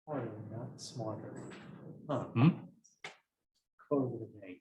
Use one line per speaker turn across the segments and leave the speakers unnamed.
Harder, not smarter. Huh.
Hmm?
Quote of the day.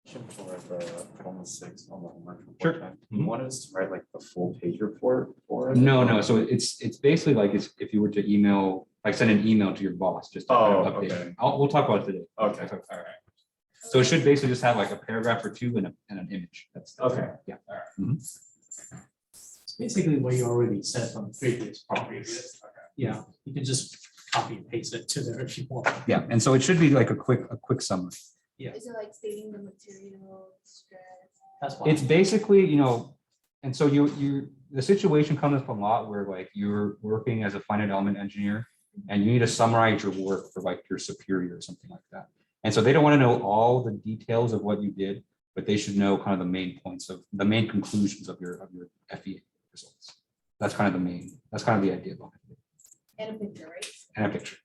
For the Form 6 on the homework report.
Sure.
Time.
Mhm.
You want us to write like the full page report for it?
No. So it's basically like if you were to email, like send an email to your boss, just to kind of update.
Okay.
We'll talk about it today.
Okay.
All right. So it should basically just have like a paragraph or two and an image. That's
Okay.
Yeah.
All right.
Mhm.
It's basically what you already said from previous projects. Yeah, you can just copy and paste it to there if you want.
Yeah. And so it should be like a quick summary.
Is it like stating the material stress?
That's why.
It's basically, and so the situation comes up a lot where like you're working as a finite element engineer and you need to summarize your work for like your superior or something like that. And so they don't want to know all the details of what you did, but they should know kind of the main points of the main conclusions of your FEA results. That's kind of the idea behind it.
And a picture, right?
And a picture.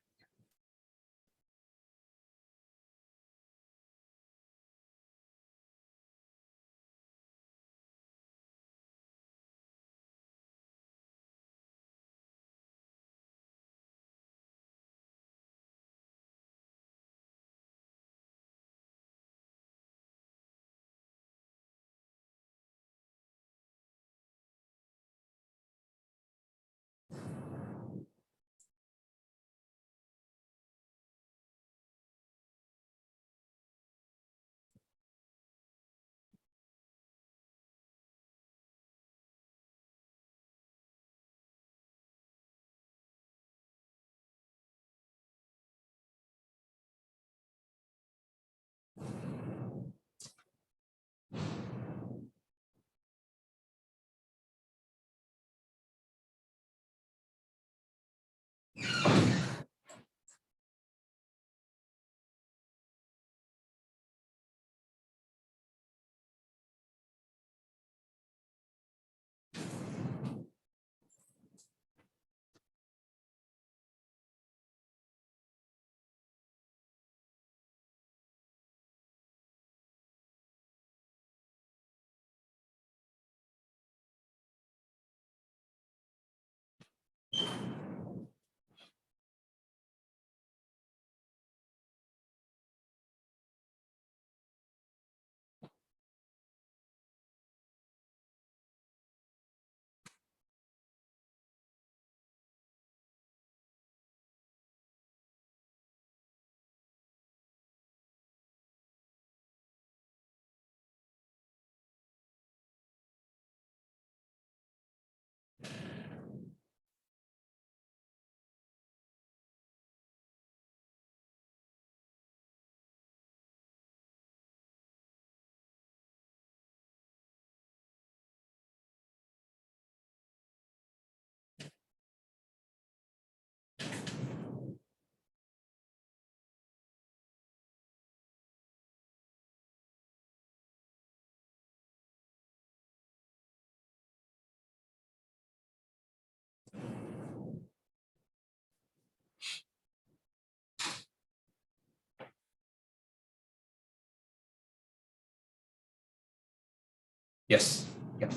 Yes, yeah.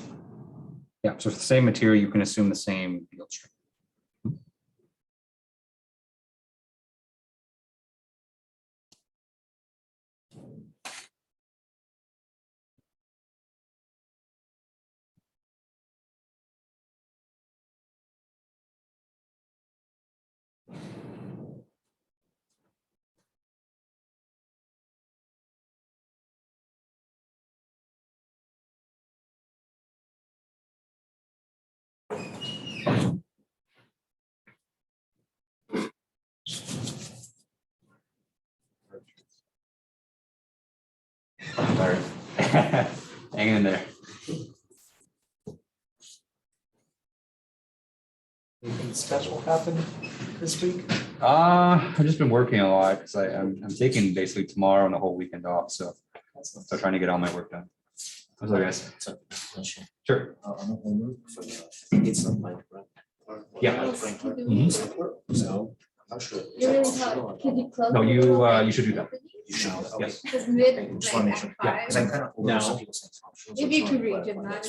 Yeah, so it's the same material, you can assume the same yield strength. Sorry. Hang in there.
Anything special happened this week?
I've just been working a lot because I'm taking basically tomorrow and the whole weekend off, so trying to get all my work done. How's that, guys? Sure.
It's not like.
Yeah.
So, I'm sure.
You really thought, could you close?
No,
the door?
you should do that.
You should.
Yes.
Because mid,
Okay, just
like
wanna make
at
sure.
Yeah,
Because I'm
five,
kind of. older, some people say optional, so
maybe you
it's
could
not
read
like-
it, not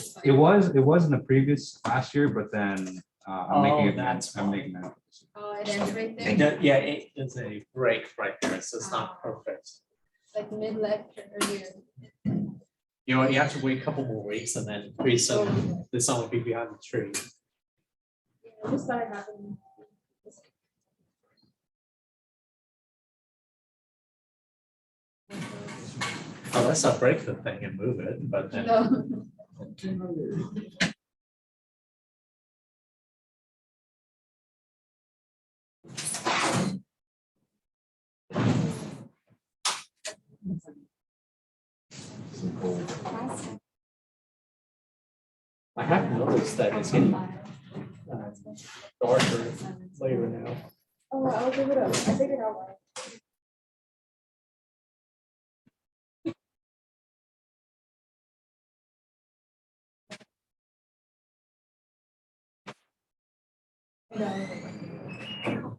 as.
It was in the previous last year, but then I'm making it,
that's
I'm
fine.
making that.
Oh, it ends right
Thank
there,
Yeah, it is a break right there, so it's not perfect.
like mid lecture or you.
You know, you have to wait a couple more weeks and then pretty soon the sun will be behind the tree.
I just thought it happened.
Unless I break the thing and move it, but then.
No.
I have noticed that it's getting darker later now.
Oh, I'll give it up. I figured out why. No.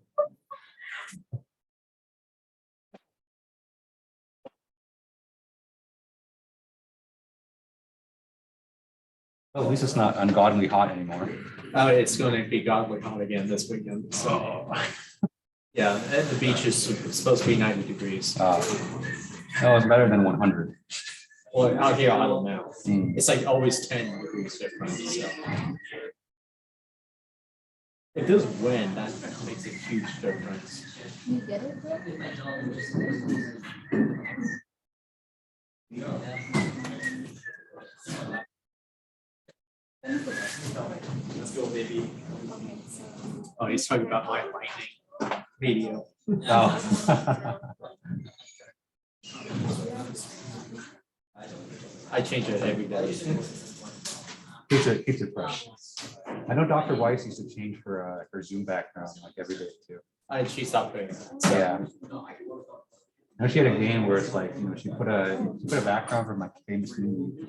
Well, at least it's not ungodly hot anymore.
Oh, it's going to be godly hot again this weekend, so. Yeah, and the beach is supposed to be 90 degrees.
No, it's better than 100.
Well, out here, I don't know.
Mm.
It's like always 10 degrees difference, so. If there's wind, that makes a huge difference.
You get it? Bro?
Let's go, baby.
Okay, so.
Oh, he's talking about my lightning video.
Oh.
I change it every day.
Keeps it fresh. I know Dr. Weiss used to change her Zoom background like every day too.
She stopped doing that.
Yeah. Now she had a game where it's like, she put a background from like famous movie,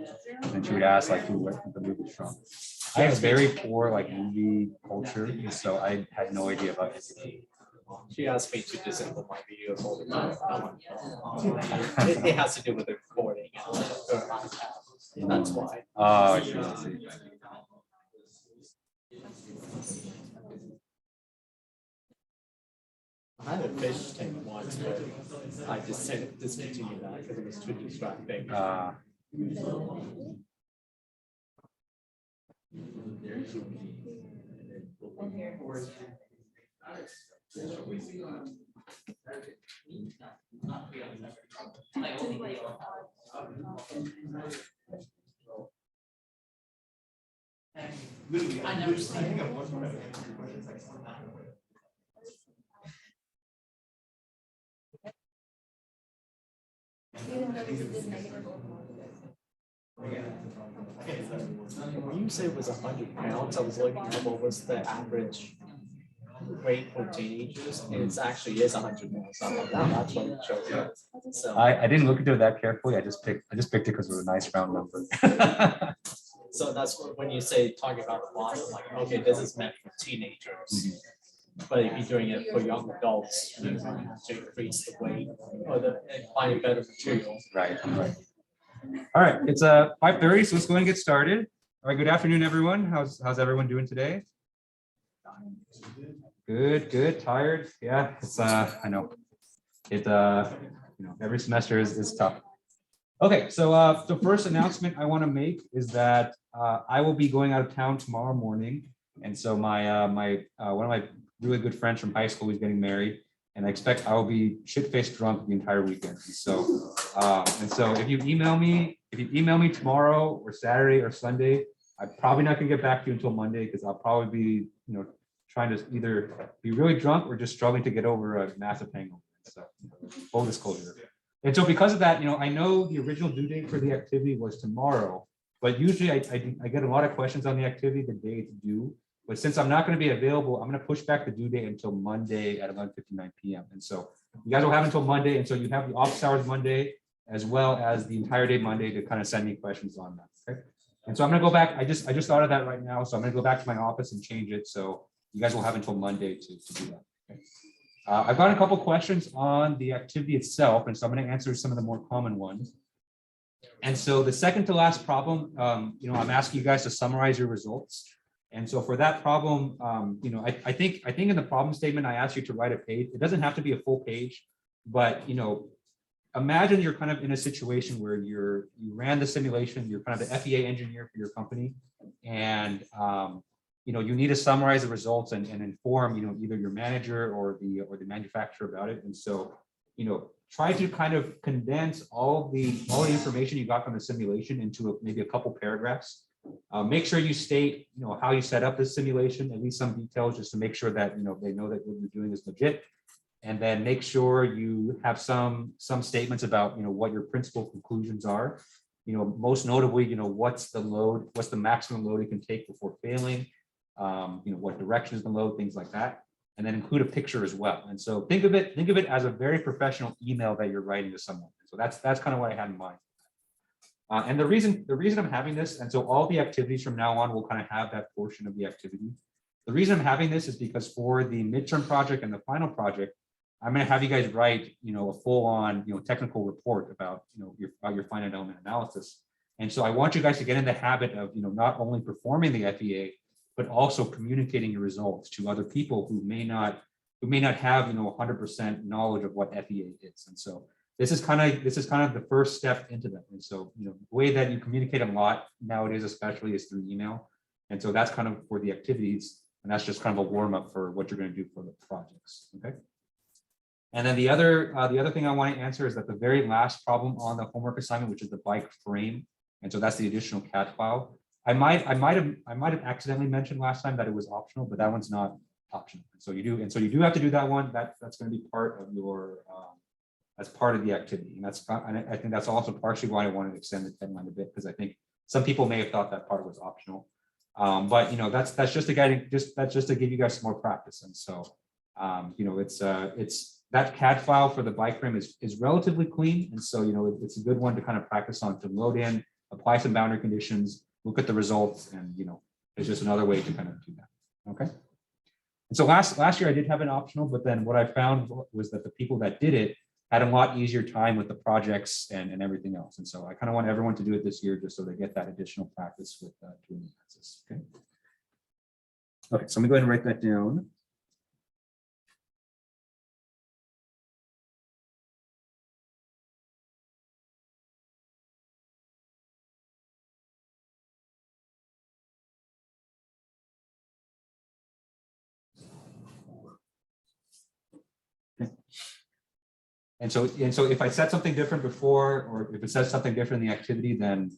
and she would ask like who the movie was from. I have very poor like movie culture, so I had no idea about it.
She asked me to disable my videos all the time. It has to do with the recording. And that's why.
Oh, I see, I see.
I had a fish tank once, but I just discontinued that because it was too distracting. When you say it was 100 pounds, I was looking at what was the average weight for teenagers, and it's actually is 100 pounds. So I'm like, oh, that's what it shows up. So,
I didn't look into it that carefully. I just picked it because it was a nice round number.
so that's when you say talking about the body, I'm like, okay, this is meant for teenagers. But if you're doing it for young adults, you might have to increase the weight or and find a better material.
Right, right. All right, it's 5:30, so let's go and get started. All right, good afternoon, everyone. How's everyone doing today? Good. Tired? Yeah, it's I know. Every semester is tough. Okay, so the first announcement I want to make is that I will be going out of town tomorrow morning, and so my one of my really good friends from high school is getting married, and I expect I will be shit-faced drunk the entire weekend. And so if you email me tomorrow or Saturday or Sunday, I'm probably not gonna get back to you until Monday because I'll probably be trying to either be really drunk or just struggling to get over a massive hangover. So full disclosure. And so because of that, I know the original due date for the activity was tomorrow, but usually I get a lot of questions on the activity the day it's due. But since I'm not going to be available, I'm going to push back the due date until Monday at 11:59 p.m. And so you guys will have until Monday. And so you have the office hours Monday, as well as the entire day Monday to kind of send me questions on that. Okay. And so I'm going to go back. I just thought of that right now. So I'm going to go back to my office and change it. So you guys will have until Monday to do that. Okay. I've got a couple questions on the activity itself, and so I'm going to answer some of the more common ones. And so the second to last problem, I'm asking you guys to summarize your results. And so for that problem, I think in the problem statement, I asked you to write a page. It doesn't have to be a full page, but imagine you're kind of in a situation where you ran the simulation, you're kind of the FEA engineer for your company, and you need to summarize the results and inform either your manager or the manufacturer about it. And so try to kind of condense all the information you got from the simulation into maybe a couple paragraphs. Make sure you state how you set up the simulation, at least some details, just to make sure that they know that what you're doing is legit. And then make sure you have some statements about what your principal conclusions are. Most notably, what's the maximum load it can take before failing. What direction is the load, things like that, and then include a picture as well. And so think of it as a very professional email that you're writing to someone. So that's kind of what I had in mind. And the reason I'm having this, and so all the activities from now on will kind of have that portion of the activity. The reason I'm having this is because for the midterm project and the final project, I'm going to have you guys write a full-on technical report about your finite element analysis. And so I want you guys to get in the habit of not only performing the FEA, but also communicating your results to other people who may not have 100% knowledge of what FEA is. And so this is kind of the first step into that. And so the way that you communicate a lot nowadays, especially, is through email. And so that's kind of for the activities, and that's just kind of a warm up for what you're going to do for the projects. Okay. And then the other thing I want to answer is that the very last problem on the homework assignment, which is the bike frame, and so that's the additional CAD file. I might have accidentally mentioned last time that it was optional, but that one's not optional. So you do have to do that one. That's going to be part of your as part of the activity, and I think that's also partially why I wanted to extend the deadline a bit, because I think some people may have thought that part was optional. But that's just to give you guys some more practice. And so it's that CAD file for the bike frame is relatively clean, and so it's a good one to kind of practice on, to load in, apply some boundary conditions, look at the results, and it's just another way to kind of do that. Okay. And so last year I did have an optional, but then what I found was that the people that did it had a lot easier time with the projects and everything else. And so I kind of want everyone to do it this year, just so they get that additional practice with doing the analysis. Okay. Okay, so let me go ahead and write that down. And so if I said something different before, or if it says something different in the activity, then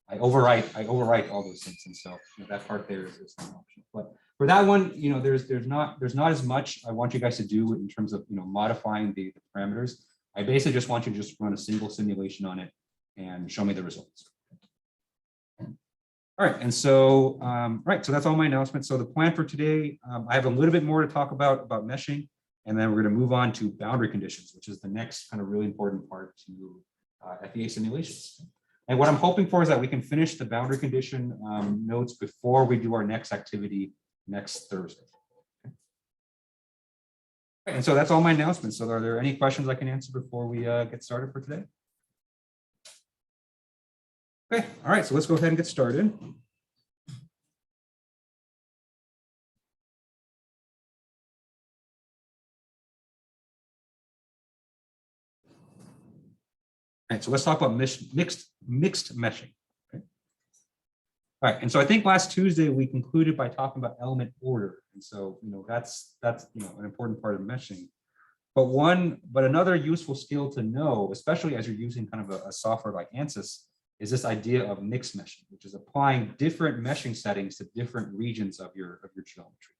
I overwrite all those things. And so that part there is not optional. But for that one, there's not as much I want you guys to do in terms of modifying the parameters. I basically just want you to just run a single simulation on it and show me the results. All right, and so so that's all my announcements. So the plan for today, I have a little bit more to talk about meshing. And then we're going to move on to boundary conditions, which is the next kind of really important part to FEA simulations. And what I'm hoping for is that we can finish the boundary condition notes before we do our next activity next Thursday. Okay. And so that's all my announcements. So are there any questions I can answer before we get started for today? Okay, all right, so let's go ahead and get started. All right, so let's talk about mixed meshing. Okay. All right, and so I think last Tuesday we concluded by talking about element order, and so that's an important part of meshing. But another useful skill to know, especially as you're using kind of a software like ANSYS, is this idea of mixed meshing, which is applying different meshing settings to different regions of your geometry.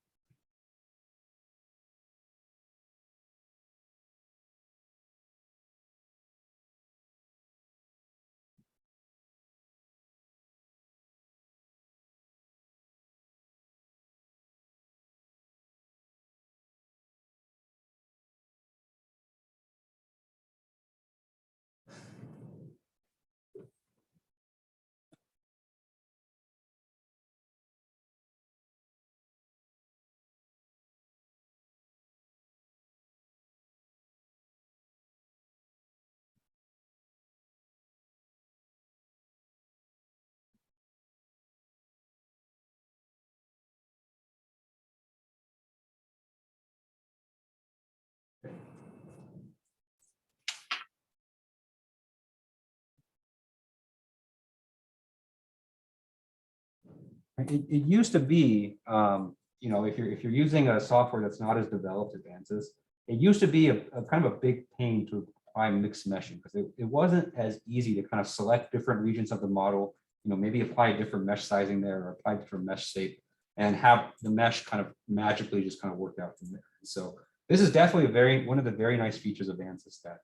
It used to be, if you're using a software that's not as developed as ANSYS, it used to be a kind of a big pain to apply mixed meshing because it wasn't as easy to kind of select different regions of the model, maybe apply a different mesh sizing there or apply different mesh shape and have the mesh kind of magically just kind of work out from there. So this is definitely one of the very nice features of ANSYS that,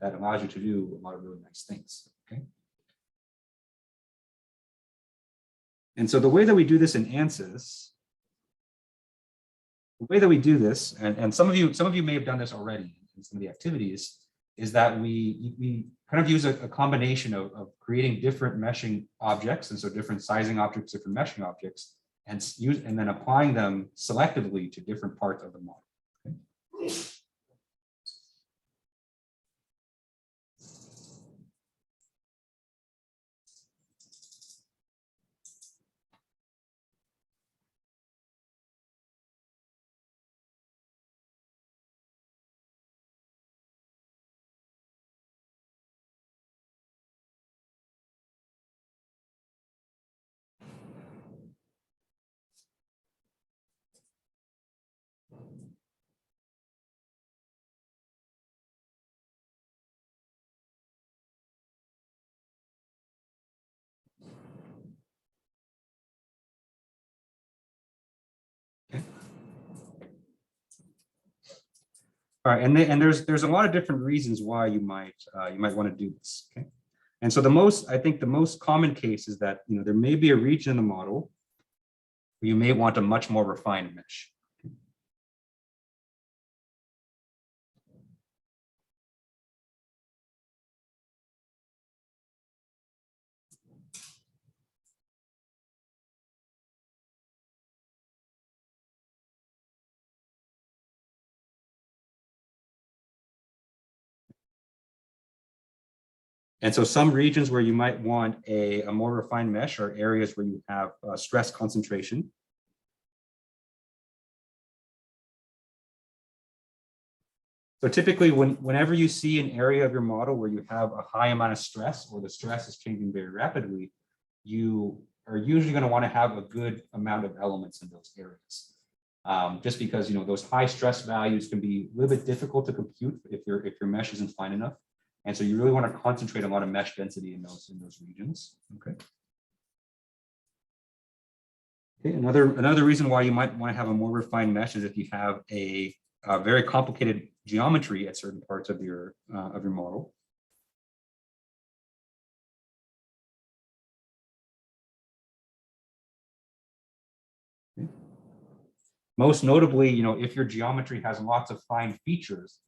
that allows you to do a lot of really nice things. Okay. And so the way that we do this in ANSYS, the way that we do this, and some of you may have done this already in some of the activities, is that we kind of use a combination of creating different meshing objects, and so different sizing objects, different meshing objects, and then applying them selectively to different parts of the model. Okay. All right, and there's a lot of different reasons why you might want to do this. Okay, and so I think the most common case is that there may be a region in the model where you may want a much more refined mesh. And so some regions where you might want a more refined mesh are areas where you have stress concentration. So typically whenever you see an area of your model where you have a high amount of stress or the stress is changing very rapidly, you are usually going to want to have a good amount of elements in those areas. Just because those high stress values can be a little bit difficult to compute if your mesh isn't fine enough. And so you really want to concentrate a lot of mesh density in those regions. Okay. Okay. Another reason why you might want to have a more refined mesh is if you have a very complicated geometry at certain parts of your model. Okay. Most notably, if your geometry has lots of fine features,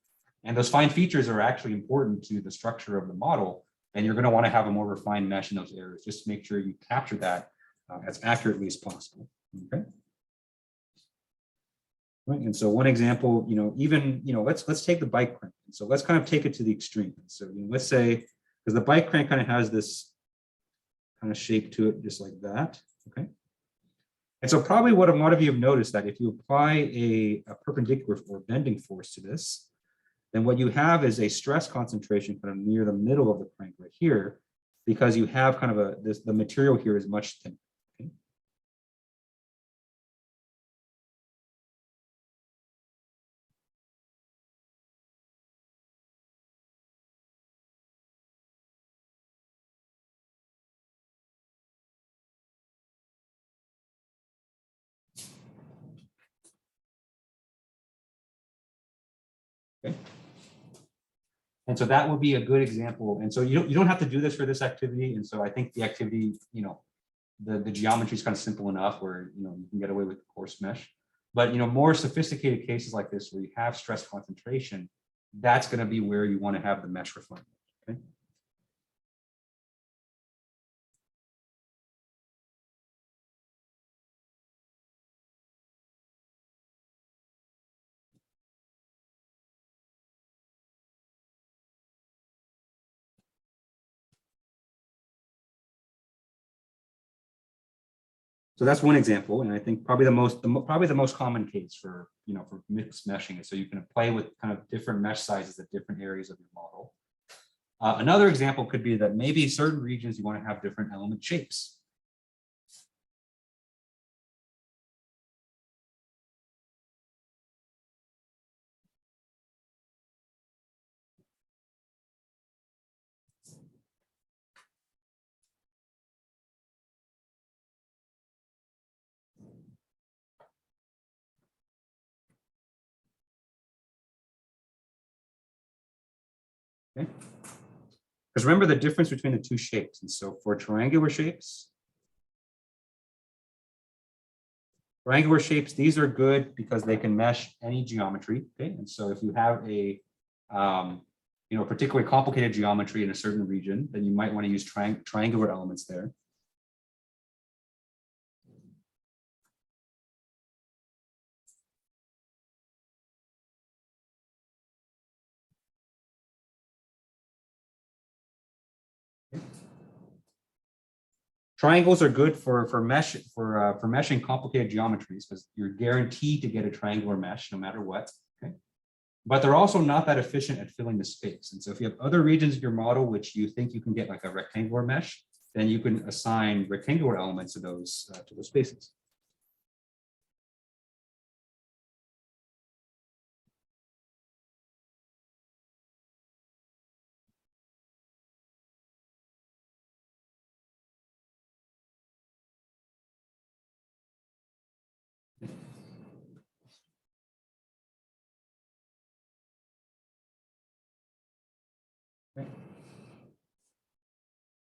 and those fine features are actually important to the structure of the model, then you're going to want to have a more refined mesh in those areas, just to make sure you capture that as accurately as possible. Okay. Right. And so one example, let's take the bike crank. So let's kind of take it to the extreme. So let's say, because the bike crank kind of has this kind of shape to it just like that, okay? And so probably what a lot of you have noticed that if you apply a perpendicular or bending force to this, then what you have is a stress concentration kind of near the middle of the crank right here, because you have kind of the material here is much thinner. Okay? Okay. And so that would be a good example. And so you don't have to do this for this activity. And so I think the activity, the geometry is kind of simple enough where, you can get away with the coarse mesh. But, more sophisticated cases like this where you have stress concentration, that's going to be where you want to have the mesh refinement. Okay. So that's one example, and I think probably the most common case for for mixed meshing is so you can play with kind of different mesh sizes at different areas of your model. Another example could be that maybe certain regions you want to have different element shapes. Okay. Because remember the difference between the two shapes. And so for triangular shapes, these are good because they can mesh any geometry. Okay. And so if you have a particularly complicated geometry in a certain region, then you might want to use triangular elements there. Triangles are good for meshing complicated geometries because you're guaranteed to get a triangular mesh no matter what. Okay, but they're also not that efficient at filling the space. And so if you have other regions of your model which you think you can get like a rectangular mesh, then you can assign rectangular elements to those spaces.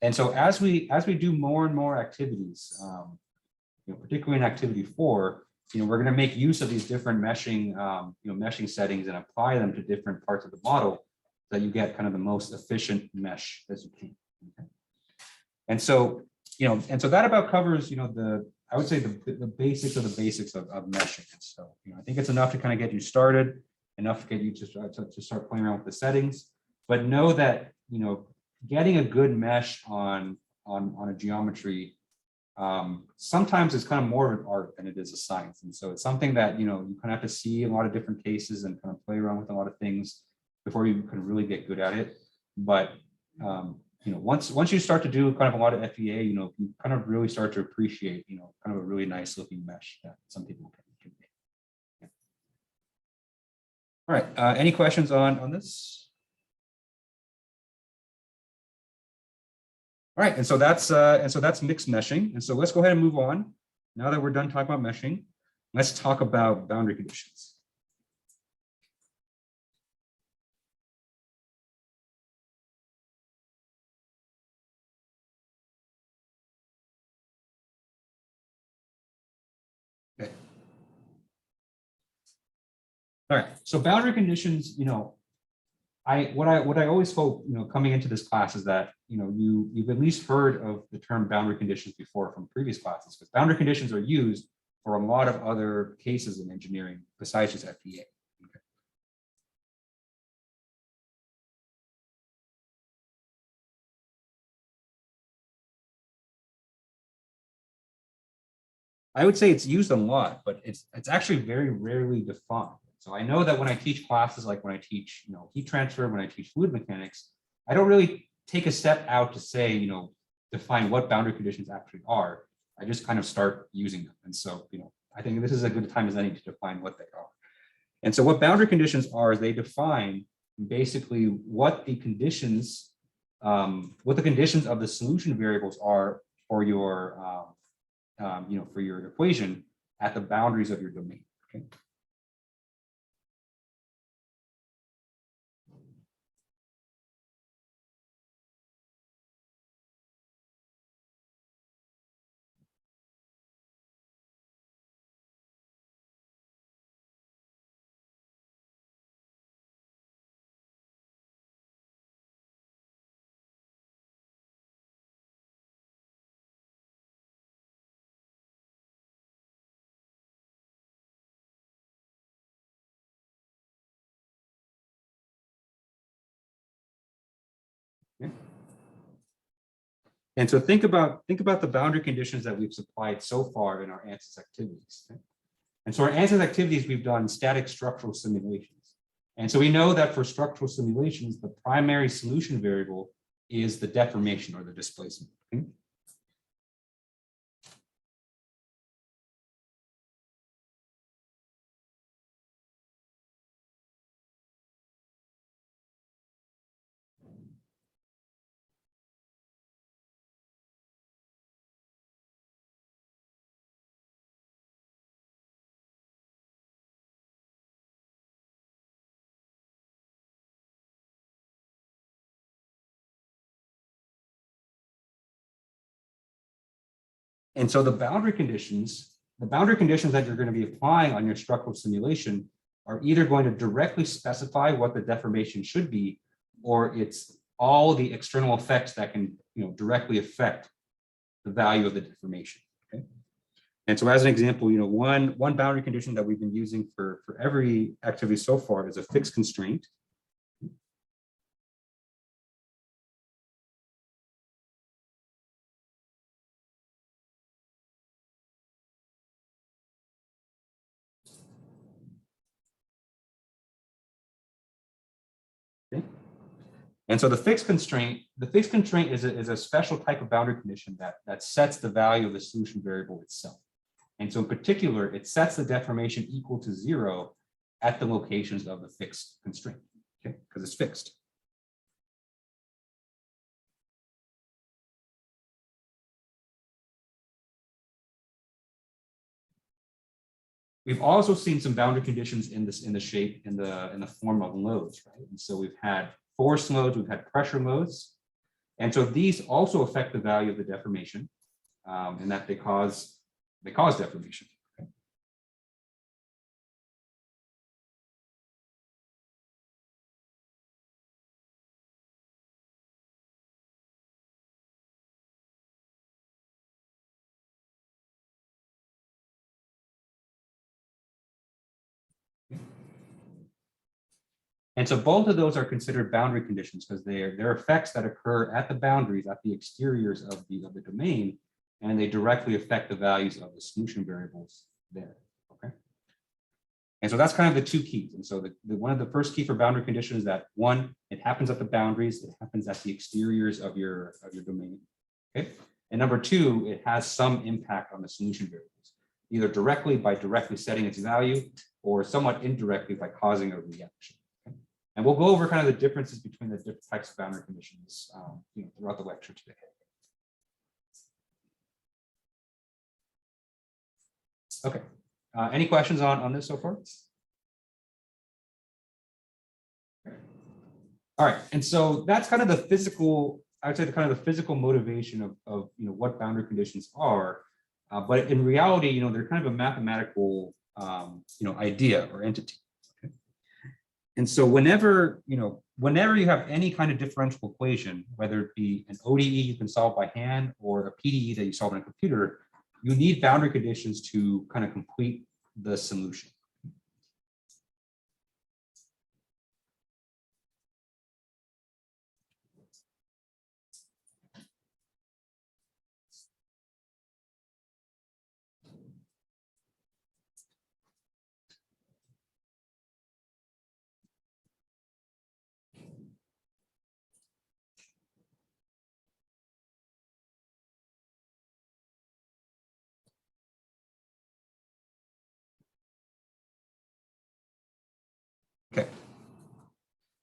And so as we do more and more activities, particularly in activity 4, we're going to make use of these different meshing, meshing settings and apply them to different parts of the model so that you get kind of the most efficient mesh as you can. Okay? And so, that about covers, I would say the basics of the basics of meshing. So, I think it's enough to kind of get you started, enough to get you to start playing around with the settings, but know that, getting a good mesh on a geometry sometimes it's kind of more of an art than it is a science. And so it's something that, you kind of have to see a lot of different cases and kind of play around with a lot of things before you can really get good at it. But, once you start to do kind of a lot of FEA, you kind of really start to appreciate, kind of a really nice looking mesh that some people can make. Yeah. All right. Any questions on this? All right, and so that's mixed meshing. And so let's go ahead and move on. Now that we're done talking about meshing, let's talk about boundary conditions. Okay. All right, so boundary conditions, what I always hope, coming into this class is that, you've at least heard of the term boundary conditions before from previous classes, because boundary conditions are used for a lot of other cases in engineering besides just FEA. Okay. I would say it's used a lot, but it's actually very rarely defined. So I know that when I teach classes, like when I teach, heat transfer, when I teach fluid mechanics, I don't really take a step out to say, define what boundary conditions actually are. I just kind of start using them. And so, I think this is a good time as any to define what they are. And so what boundary conditions are is they define basically what the conditions of the solution variables are for your, for your equation at the boundaries of your domain. Okay. Okay. And so think about the boundary conditions that we've supplied so far in our ANSYS activities. Okay? And so our ANSYS activities, we've done static structural simulations. And so we know that for structural simulations, the primary solution variable is the deformation or the displacement. Okay? And so the boundary conditions that you're going to be applying on your structural simulation are either going to directly specify what the deformation should be, or it's all the external effects that can directly affect the value of the deformation. Okay. And so as an example, one boundary condition that we've been using for every activity so far is a fixed constraint. Okay. And so the fixed constraint is a special type of boundary condition that sets the value of the solution variable itself. And so in particular, it sets the deformation equal to 0 at the locations of the fixed constraint, okay, because it's fixed. We've also seen some boundary conditions in the form of loads, right? And so we've had force loads, we've had pressure loads. And so these also affect the value of the deformation, in that they cause deformation. Okay? And so both of those are considered boundary conditions because they're effects that occur at the boundaries, at the exteriors of the domain, and they directly affect the values of the solution variables there. Okay. And so that's kind of the two keys. And so one of the first key for boundary conditions is that one, it happens at the boundaries, it happens at the exteriors of your domain. Okay. And number two, it has some impact on the solution variables, either directly by directly setting its value or somewhat indirectly by causing a reaction. And we'll go over kind of the differences between the different types of boundary conditions throughout the lecture today. Okay. Any questions on this so far? All right. And so that's kind of the physical, I would say the kind of the physical motivation of what boundary conditions are. But in reality, they're kind of a mathematical idea or entity. And so whenever you have any kind of differential equation, whether it be an ODE you can solve by hand or a PDE that you solve on a computer, you need boundary conditions to kind of complete the solution.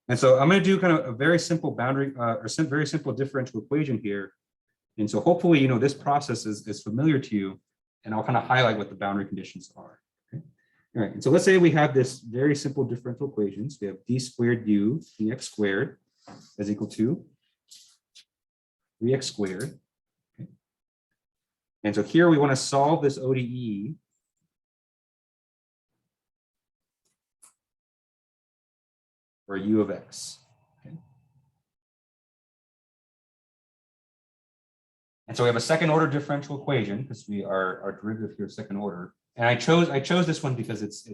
And so I'm going to do kind of a very simple boundary or some very simple differential equation here. And so hopefully, you know, this process is familiar to you, and I'll kind of highlight what the boundary conditions are. Okay. All right. And so let's say we have this very simple differential equations. We have d squared u dx squared is equal to 3x squared. Okay. And so here we want to solve this ODE for u of x. Okay. And so we have a second order differential equation because we are our derivative here is second order. And I chose this one because it's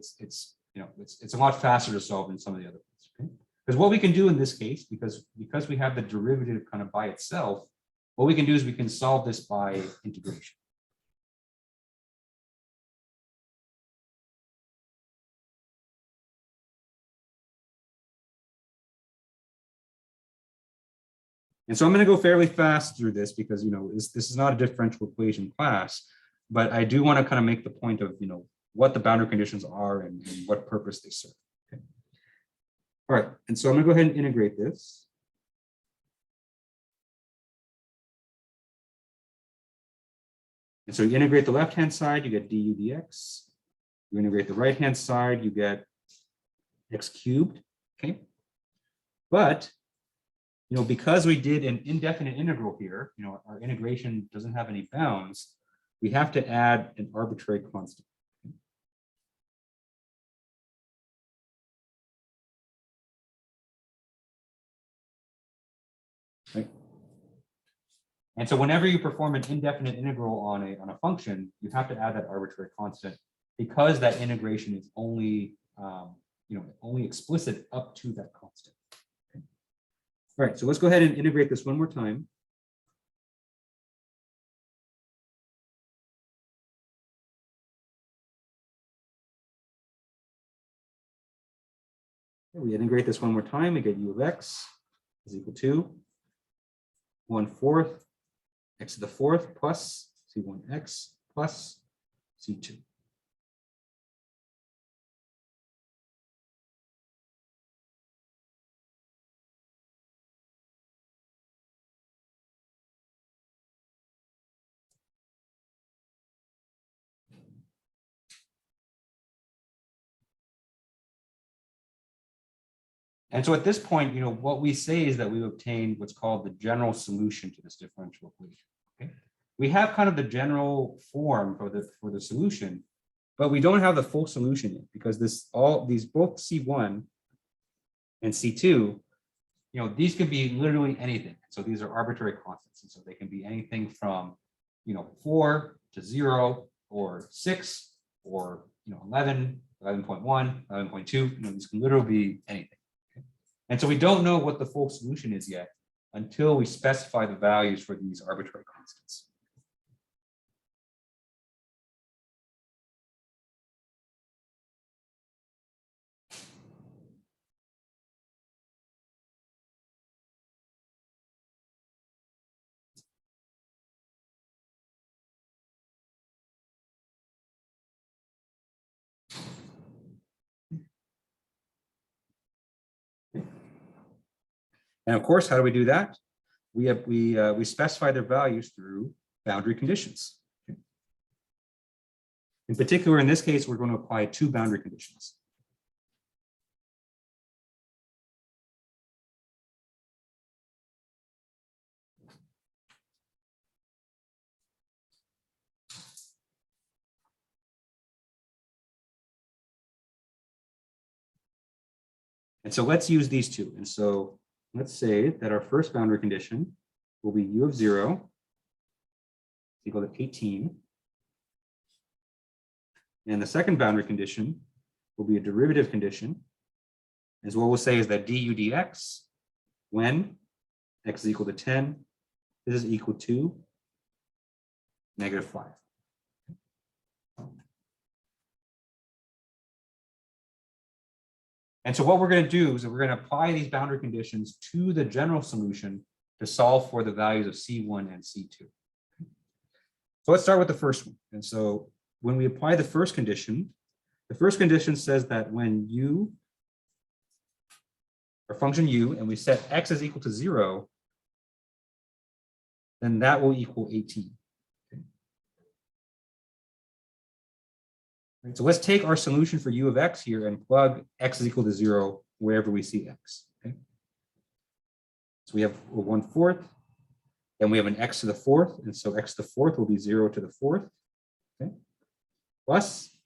you know it's a lot faster to solve than some of the other ones. Okay. Because what we can do in this case, because we have the derivative kind of by itself, what we can do is we can solve this by integration. And so I'm going to go fairly fast through this because, you know, this is not a differential equation class, but I do want to kind of make the point of, you know, what the boundary conditions are and what purpose they serve. Okay. All right. And so I'm going to go ahead and integrate this. And so you integrate the left-hand side, you get du dx. You integrate the right-hand side, you get x cubed. Okay. But you know, because we did an indefinite integral here, you know, our integration doesn't have any bounds, we have to add an arbitrary constant. Right? And so whenever you perform an indefinite integral on a function, you have to add that arbitrary constant because that integration is only, you know, only explicit up to that constant. All right, so let's go ahead and integrate this one more time. We integrate this one more time, we get u of x is equal to 1/4 x to the 4th plus c1x plus c2. And so at this point, you know, what we say is that we've obtained what's called the general solution to this differential equation. Okay? We have kind of the general form for the solution, but we don't have the full solution yet because these both C1 and C2, you know, these can be literally anything. So these are arbitrary constants. And so they can be anything from, you know, 4 to 0 or 6 or, you know, 11, 11.1, 11.2, you know, these can literally be anything. And so we don't know what the full solution is yet until we specify the values for these arbitrary constants. And of course, how do we do that? We specify their values through boundary conditions. In particular, in this case, we're going to apply 2 boundary conditions. And so let's use these 2. And so let's say that our first boundary condition will be u of 0 equal to 18. And the second boundary condition will be a derivative condition. As what we'll say is that du dx, when x is equal to 10, this is equal to -5. And so what we're going to do is that we're going to apply these boundary conditions to the general solution to solve for the values of C1 and C2. So let's start with the first one. And so when we apply the first condition says that when u our function u, and we set x is equal to 0, then that will equal 18. Okay. Right, so let's take our solution for u of x here and plug x is equal to 0 wherever we see x. Okay. So we have 1/4, then we have an x to the 4th, and so x to the 4th will be 0 to the 4th. Okay. Plus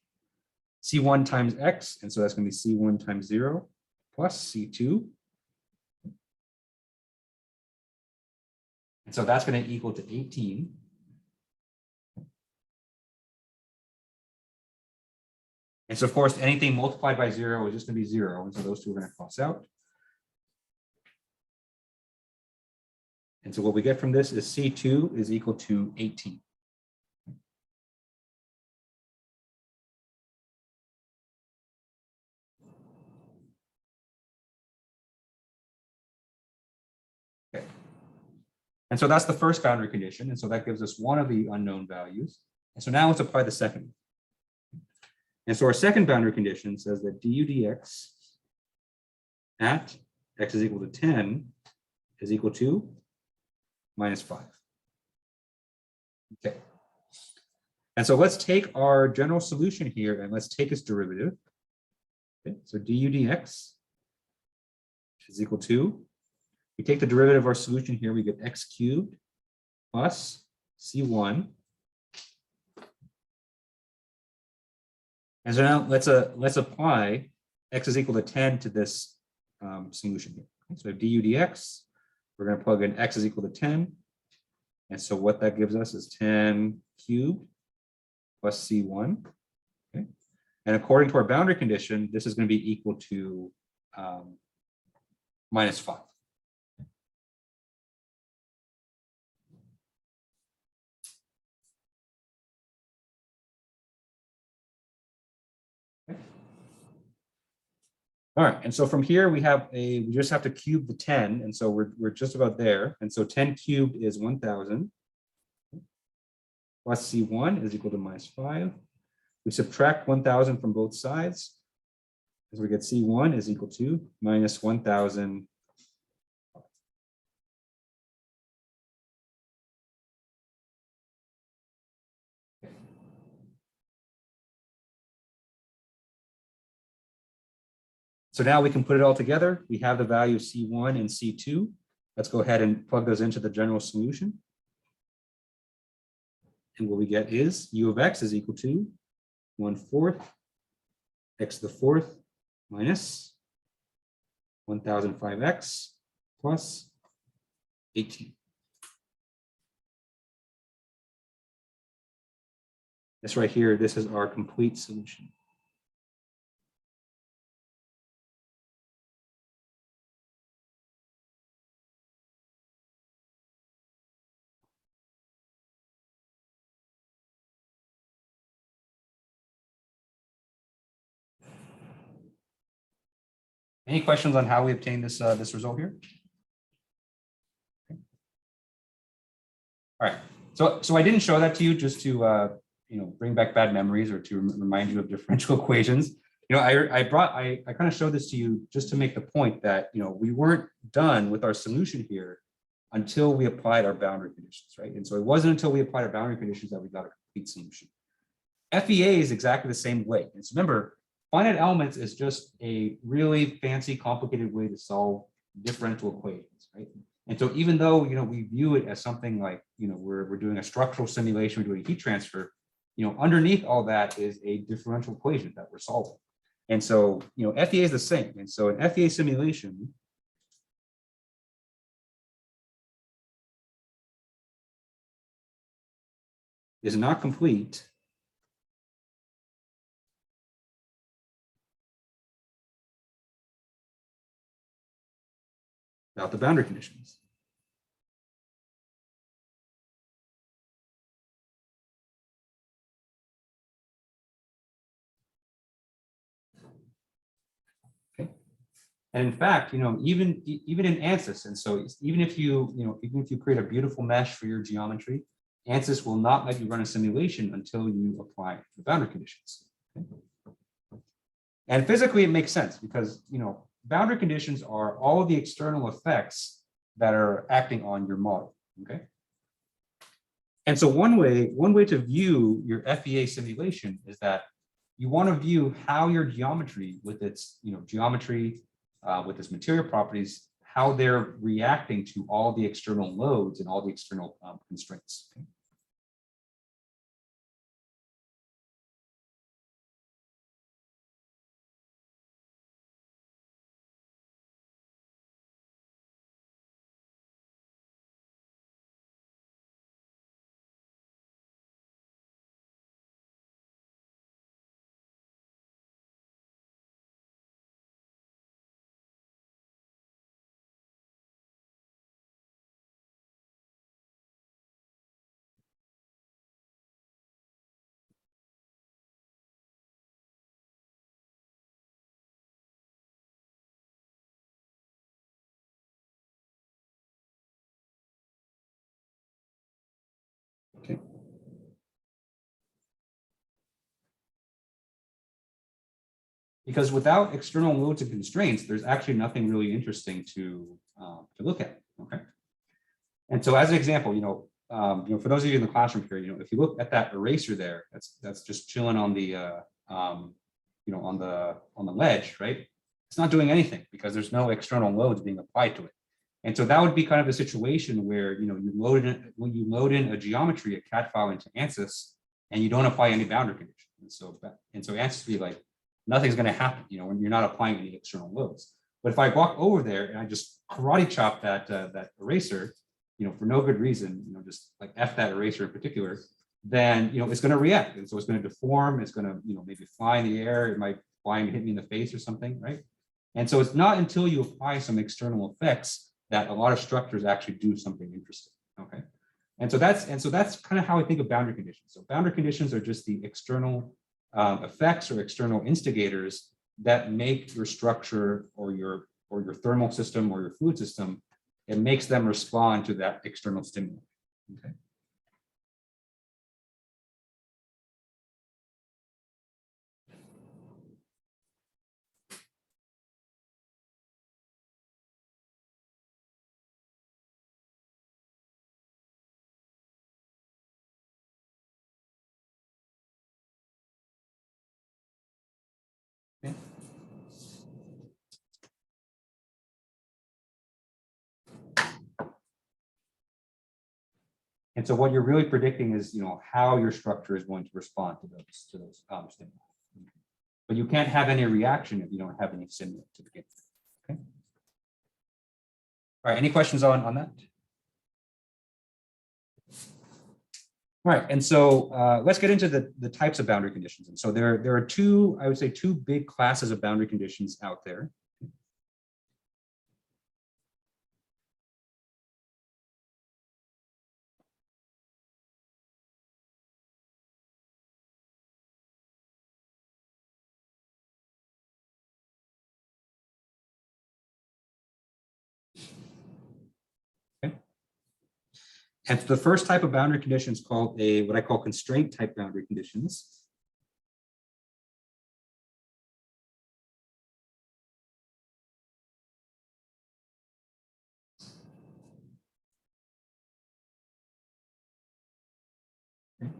c1 times x, and so that's going to be c1 times 0 plus c2. And so that's going to equal to 18. And so of course, anything multiplied by 0 is just going to be 0. And so those two are going to cross out. And so what we get from this is C2 is equal to 18. Okay. And so that's the first boundary condition. And so that gives us one of the unknown values. And so now let's apply the second. And so our second boundary condition says that du dx at x is equal to 10 is equal to -5. Okay. And so let's take our general solution here and let's take its derivative. Okay. So du dx is equal to, we take the derivative of our solution here, we get x cubed plus c1. And so now let's apply x is equal to 10 to this solution here. Okay, so we have du dx, we're going to plug in x is equal to 10. And so what that gives us is 10 cubed plus c1. Okay. And according to our boundary condition, this is going to be equal to -5. All right, and so from here we just have to cube the 10, and so we're just about there. And so 10 cubed is 1,000 plus C1 is equal to -5. We subtract 1,000 from both sides, as we get C1 is equal to -1,000. So now we can put it all together. We have the value of C1 and C2. Let's go ahead and plug those into the general solution. And what we get is u of x is equal to 1/4 x to the 4th minus 1005x plus 18. This right here, this is our complete solution. Any questions on how we obtained this this result here? Okay. All right. So I didn't show that to you just to bring back bad memories or to remind you of differential equations. I kind of showed this to you just to make the point that we weren't done with our solution here until we applied our boundary conditions, right? And so it wasn't until we applied our boundary conditions that we got a complete solution. FEA is exactly the same way. And so remember, finite elements is just a really fancy, complicated way to solve differential equations, right? And so even though we view it as something like we're doing a structural simulation, we're doing heat transfer, underneath all that is a differential equation that we're solving. And so FEA is the same. And so an FEA simulation is not complete without the boundary conditions. Okay. And in fact, even in ANSYS, and so even if you create a beautiful mesh for your geometry, ANSYS will not let you run a simulation until you apply the boundary conditions. Okay. And physically, it makes sense because boundary conditions are all of the external effects that are acting on your model, okay? And so one way to view your FEA simulation is that you want to view how your geometry with its, geometry, with its material properties, how they're reacting to all the external loads and all the external constraints. Okay? Okay. Because without external loads and constraints, there's actually nothing really interesting to look at. Okay. And so, as an example, for those of you in the classroom here, if you look at that eraser there, that's just chilling on the on the ledge, right? It's not doing anything because there's no external loads being applied to it. And so that would be kind of a situation where you load in a geometry, a CAD file into ANSYS, and you don't apply any boundary conditions. And so ANSYS would be like, nothing's going to happen, when you're not applying any external loads. But if I walk over there and I just karate chop that eraser, for no good reason, just like F that eraser in particular, then it's going to react, and so it's going to deform. It's going to maybe fly in the air. It might fly and hit me in the face or something, right? And so it's not until you apply some external effects that a lot of structures actually do something interesting. Okay, and so that's kind of how I think of boundary conditions. So boundary conditions are just the external effects or external instigators that make your structure or your thermal system or your fluid system. It makes them respond to that external stimuli. Okay. Okay. And so what you're really predicting is, how your structure is going to respond to those stimuli. But you can't have any reaction if you don't have any stimuli to begin with. Okay. All right. Any questions on that? All right. And so let's get into the types of boundary conditions. And so there are two, I would say, two big classes of boundary conditions out there. And so the first type of boundary condition is called what I call constraint type boundary conditions. Okay.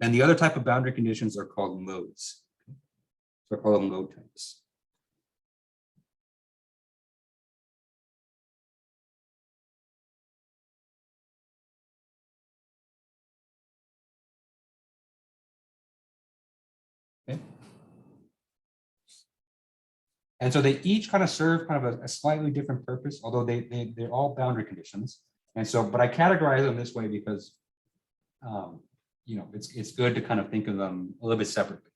And the other type of boundary conditions are called loads. So I call them load types. Okay. And so they each kind of serve kind of a slightly different purpose, although they're all boundary conditions. And so, but I categorize them this way because, it's good to kind of think of them a little bit separately.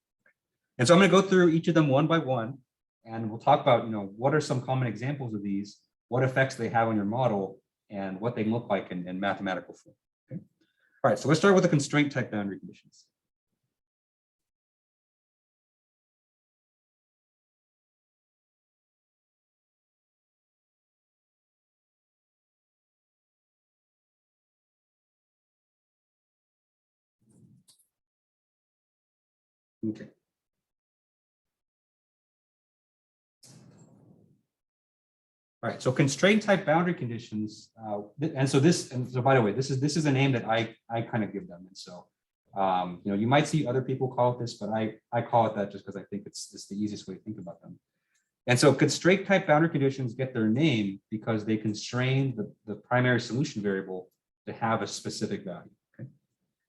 And so I'm going to go through each of them one by one, and we'll talk about, what are some common examples of these, what effects they have on your model, and what they look like in mathematical form. Okay. All right, so let's start with the constraint type boundary conditions. Okay. All right, so constraint type boundary conditions, and so by the way, this is a name that I kind of give them, and so you might see other people call it this, but I call it that just because I think it's the easiest way to think about them. And so constraint type boundary conditions get their name because they constrain the primary solution variable to have a specific value. Okay,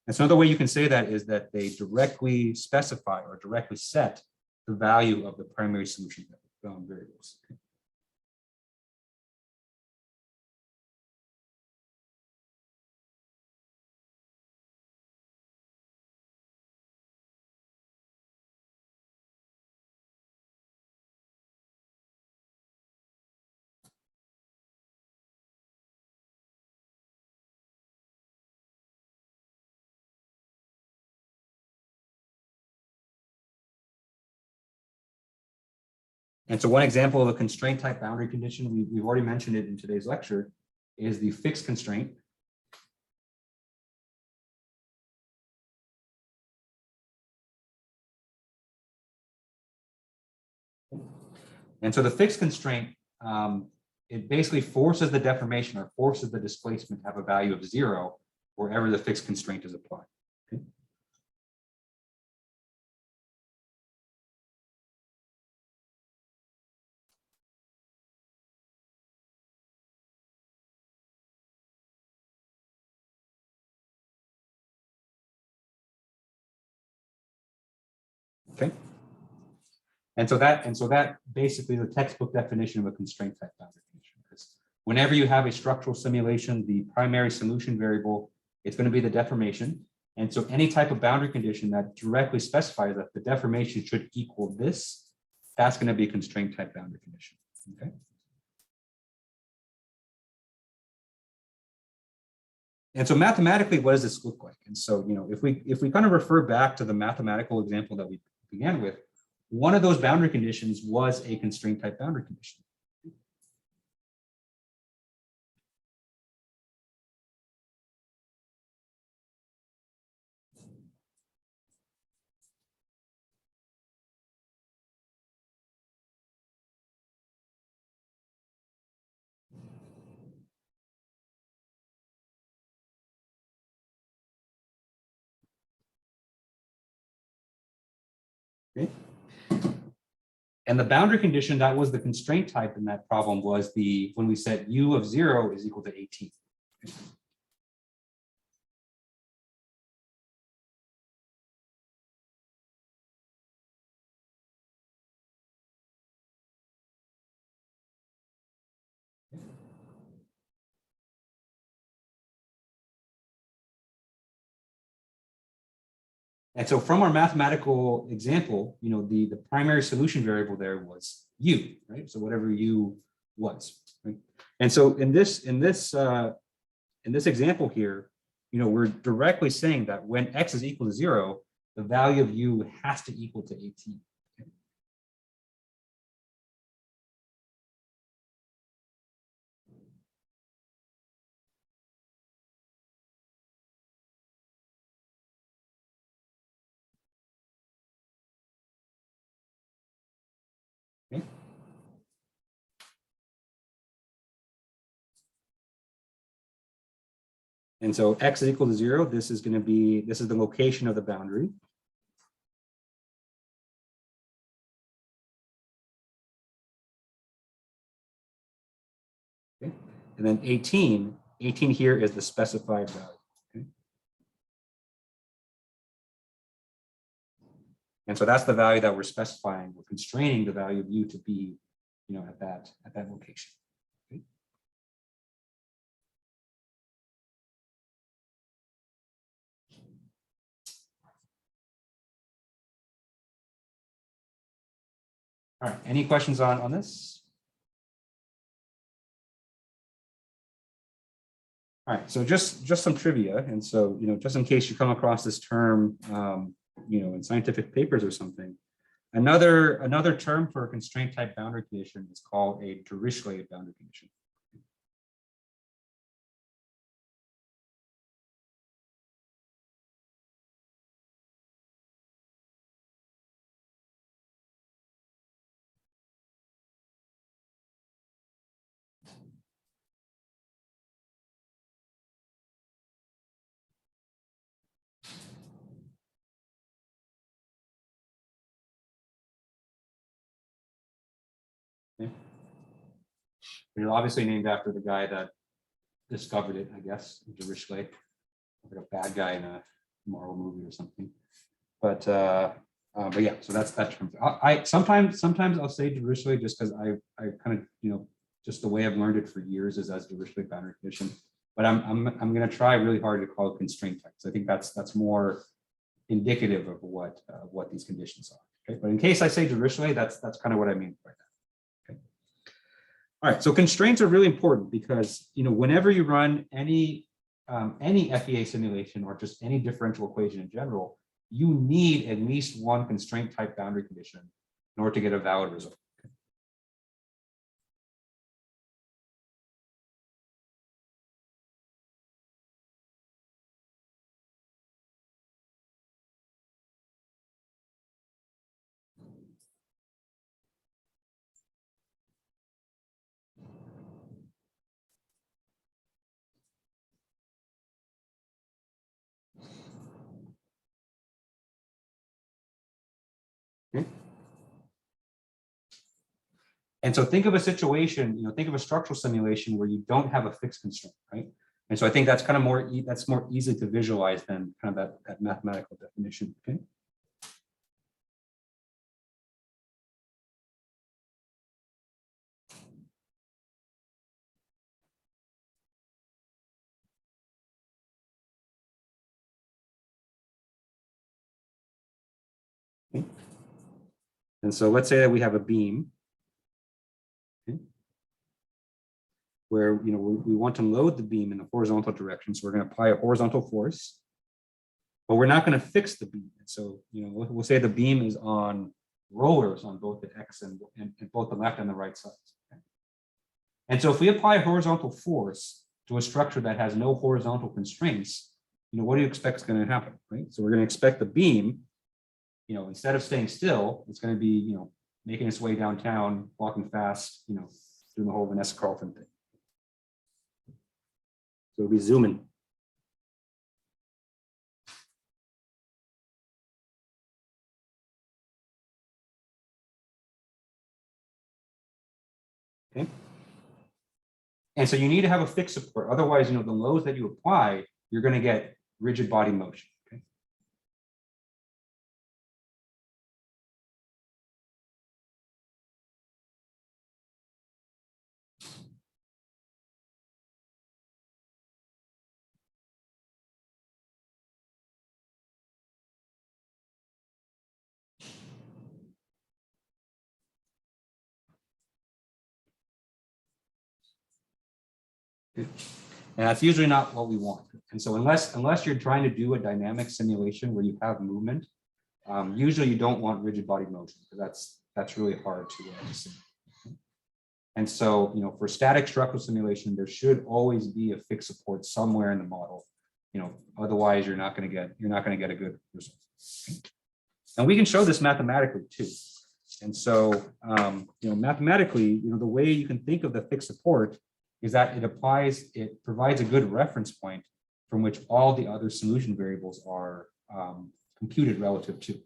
and so another way you can say that is that they directly specify or directly set the value of the primary solution variables. Okay? And so one example of a constraint type boundary condition, we've already mentioned it in today's lecture, is the fixed constraint. And so the fixed constraint, it basically forces the deformation or forces the displacement to have a value of 0 wherever the fixed constraint is applied. Okay. Okay. And so that basically the textbook definition of a constraint type boundary condition. Because whenever you have a structural simulation, the primary solution variable, it's going to be the deformation. And so any type of boundary condition that directly specifies that the deformation should equal this, that's going to be a constraint type boundary condition. Okay. And so mathematically, what does this look like? And so, if we kind of refer back to the mathematical example that we began with, one of those boundary conditions was a constraint type boundary condition. Okay. And the boundary condition that was the constraint type in that problem was when we said u of 0 is equal to 18. And so from our mathematical example, the primary solution variable there was u, right? So whatever u was, right? And so in this example here, we're directly saying that when x is equal to 0, the value of u has to equal to 18. Okay. And so x is equal to 0. This is the location of the boundary. Okay. And then 18 here is the specified value. Okay. And so that's the value that we're specifying. We're constraining the value of u to be, at that location. Okay. All right. Any questions on this? All right. So just some trivia, and so just in case you come across this term, in scientific papers or something. Another term for a constraint type boundary condition is called a Dirichlet boundary condition. It's obviously named after the guy that discovered it, I guess, Dirichlet, like a bad guy in a Marvel movie or something. But yeah, so that's that term. I sometimes I'll say Dirichlet just because I kind of, you know, just the way I've learned it for years is as Dirichlet boundary condition. But I'm going to try really hard to call it constraint types. I think that's more indicative of what these conditions are. Okay, but in case I say Dirichlet, that's kind of what I mean by that. Okay. All right, so constraints are really important because, you know, whenever you run any FEA simulation or just any differential equation in general, you need at least one constraint type boundary condition in order to get a valid result. Okay. And so think of a situation, you know, think of a structural simulation where you don't have a fixed constraint, right? And so I think that's kind of more, that's more easy to visualize than kind of that mathematical definition, okay? Okay. And so let's say that we have a beam, okay, where, you know, we want to load the beam in the horizontal direction. So we're going to apply a horizontal force, but we're not going to fix the beam. And so, you know, we'll say the beam is on rollers on both the X and both the left and the right sides. Okay? And so if we apply a horizontal force to a structure that has no horizontal constraints, you know, what do you expect is going to happen, right? So we're going to expect the beam, you know, instead of staying still, it's going to be, you know, making its way downtown, walking fast, you know, doing the whole Vanessa Carlton thing. So we zoom in. Okay. And so you need to have a fixed support. Otherwise, you know, the loads that you apply, you're going to get rigid body motion. Okay. And that's usually not what we want. And so unless you're trying to do a dynamic simulation where you have movement, usually you don't want rigid body motion because that's really hard to simulate. And so, you know, for static structural simulation, there should always be a fixed support somewhere in the model. You know, otherwise you're not going to get a good result. And we can show this mathematically too. And so, you know, mathematically, you know, the way you can think of the fixed support is that it provides a good reference point from which all the other solution variables are computed relative to.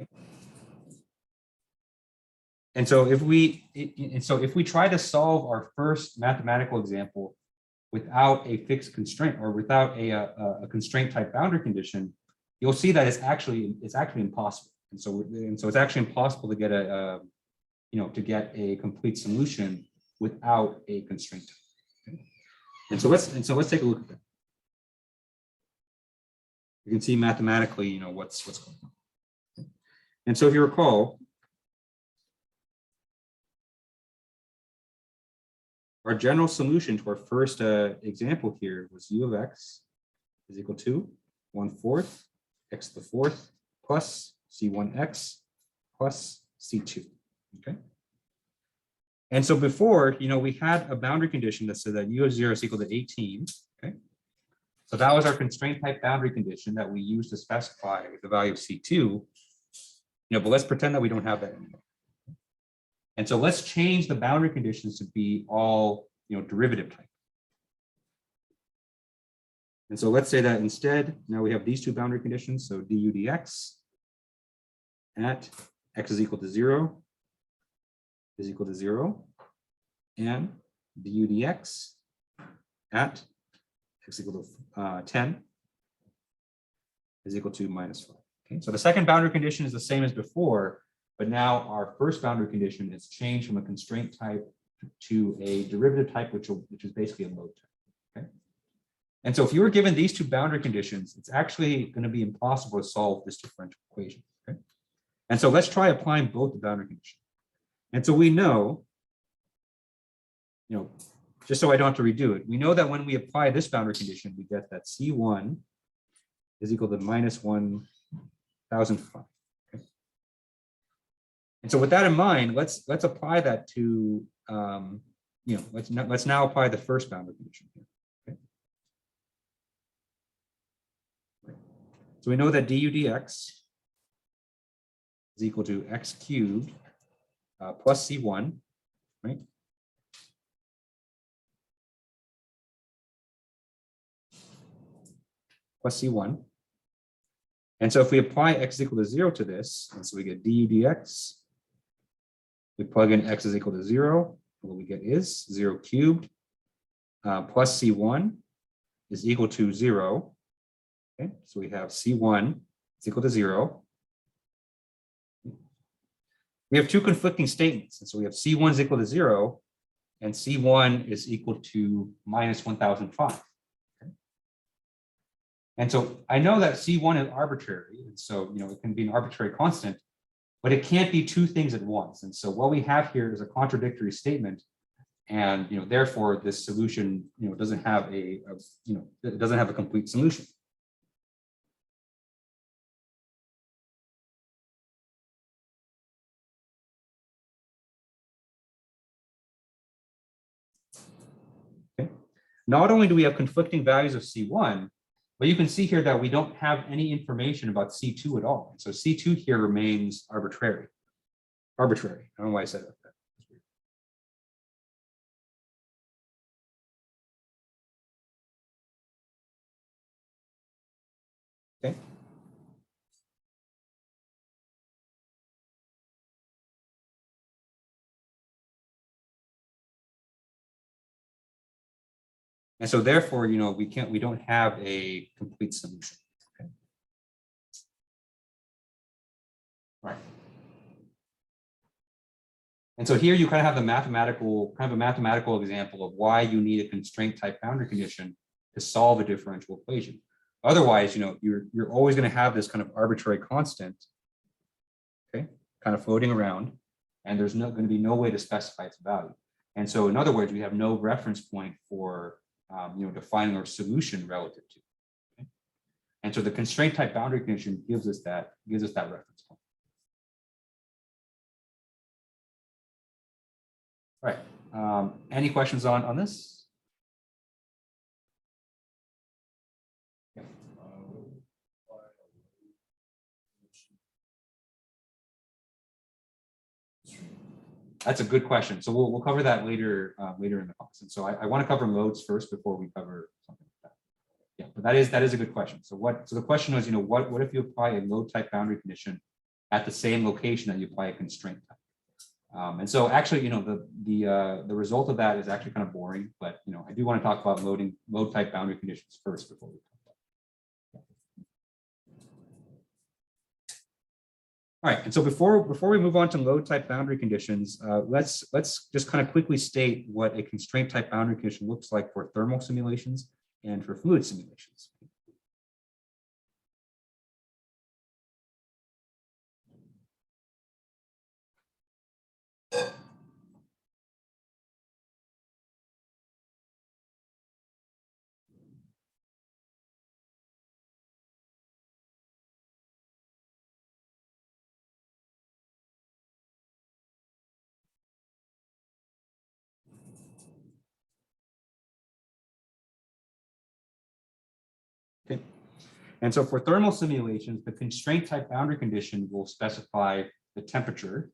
Okay. And so if we try to solve our first mathematical example without a fixed constraint or without a constraint type boundary condition, you'll see that it's actually impossible. And so it's actually impossible to get a complete solution without a constraint. Okay. And so let's take a look at that. You can see mathematically, you know, what's going on. Okay. And so if you recall, our general solution to our first example here was u of x is equal to 1/4 x to the fourth plus c1x plus c2. Okay. And so before, we had a boundary condition that said that u of 0 is equal to 18. Okay. So that was our constraint type boundary condition that we used to specify the value of C2. But let's pretend that we don't have that anymore. And so let's change the boundary conditions to be all, derivative type. And so let's say that instead, now we have these two boundary conditions. So du dx at x is equal to 0 is equal to 0, and du dx at x equal to 10 is equal to -5. Okay, so the second boundary condition is the same as before, but now our first boundary condition is changed from a constraint type to a derivative type, which is basically a load type. Okay, and so if you were given these two boundary conditions, it's actually going to be impossible to solve this differential equation. Okay, and so let's try applying both the boundary conditions. And so we know, just so I don't have to redo it, we know that when we apply this boundary condition, we get that C1 is equal to -1,005. Okay. And so with that in mind, let's apply that to, let's now apply the first boundary condition here. Okay. Right. So we know that du dx is equal to x cubed plus C1, right? Plus C1. And so if we apply x is equal to 0 to this, and so we get du dx, we plug in x is equal to 0, what we get is 0 cubed plus C1 is equal to 0. Okay, so we have C1 is equal to 0. We have two conflicting statements. And so we have C1 is equal to 0 and C1 is equal to -1,005. And so I know that C1 is arbitrary, and so it can be an arbitrary constant, but it can't be two things at once. And so what we have here is a contradictory statement, and therefore this solution doesn't have it doesn't have a complete solution. Okay. Not only do we have conflicting values of C1, but you can see here that we don't have any information about C2 at all. So C2 here remains arbitrary. I don't know why I said that. Okay. And so therefore, we don't have a complete solution. Okay. Right. And so here you kind of have a mathematical example of why you need a constraint type boundary condition to solve a differential equation. Otherwise, you're always going to have this kind of arbitrary constant, okay, kind of floating around, and there's going to be no way to specify its value. And so in other words, we have no reference point for defining our solution relative to. Okay? And so the constraint type boundary condition gives us that reference point. All right. Any questions on this? Yeah. That's a good question. So we'll cover that later in the class. And so I want to cover loads first before we cover something like that. Yeah, but that is a good question. So the question was, what if you apply a load type boundary condition at the same location that you apply a constraint type? And so actually, the result of that is actually kind of boring, but I do want to talk about load type boundary conditions first before we talk about it. All right, and so before we move on to load type boundary conditions, let's just kind of quickly state what a constraint type boundary condition looks like for thermal simulations and for fluid simulations. And so for thermal simulations, the constraint type boundary condition will specify the temperature.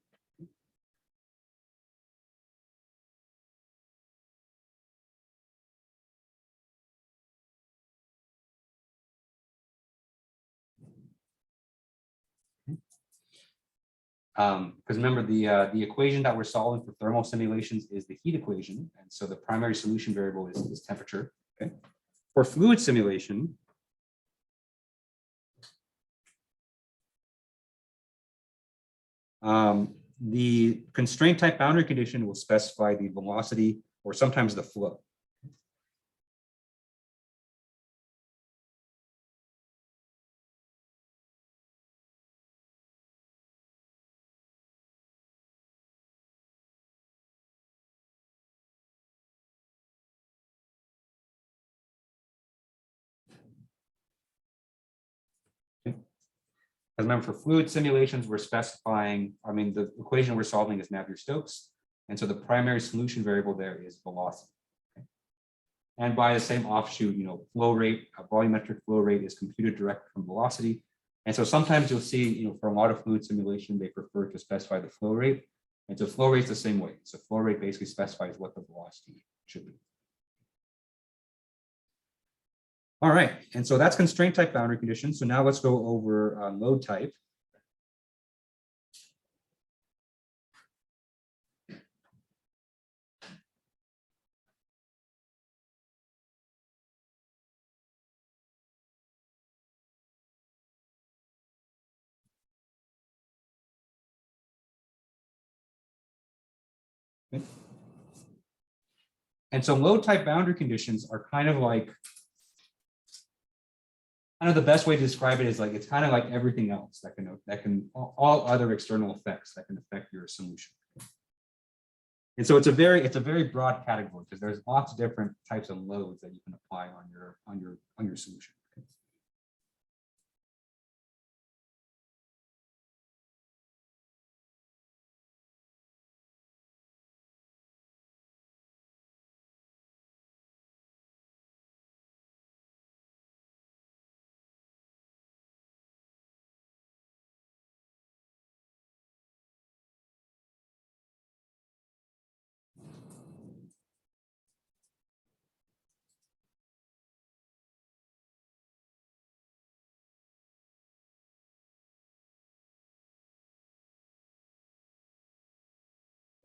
Because remember, the equation that we're solving for thermal simulations is the heat equation. And so the primary solution variable is temperature. Okay. For fluid simulation, the constraint type boundary condition will specify the velocity or sometimes the flow. Because remember, for fluid simulations, we're specifying, I mean, the equation we're solving is Navier-Stokes. And so the primary solution variable there is velocity. Okay. And by the same offshoot, flow rate, volumetric flow rate is computed directly from velocity. And so sometimes you'll see, for a lot of fluid simulation, they prefer to specify the flow rate. And so flow rate's the same way. So flow rate basically specifies what the velocity should be. All right, and so that's constraint type boundary conditions. So now let's go over load type. Okay. And so load type boundary conditions are kind of like, the best way to describe it is like, it's kind of like everything else that can all other external effects that can affect your solution. And so it's a very broad category because there's lots of different types of loads that you can apply on your solution.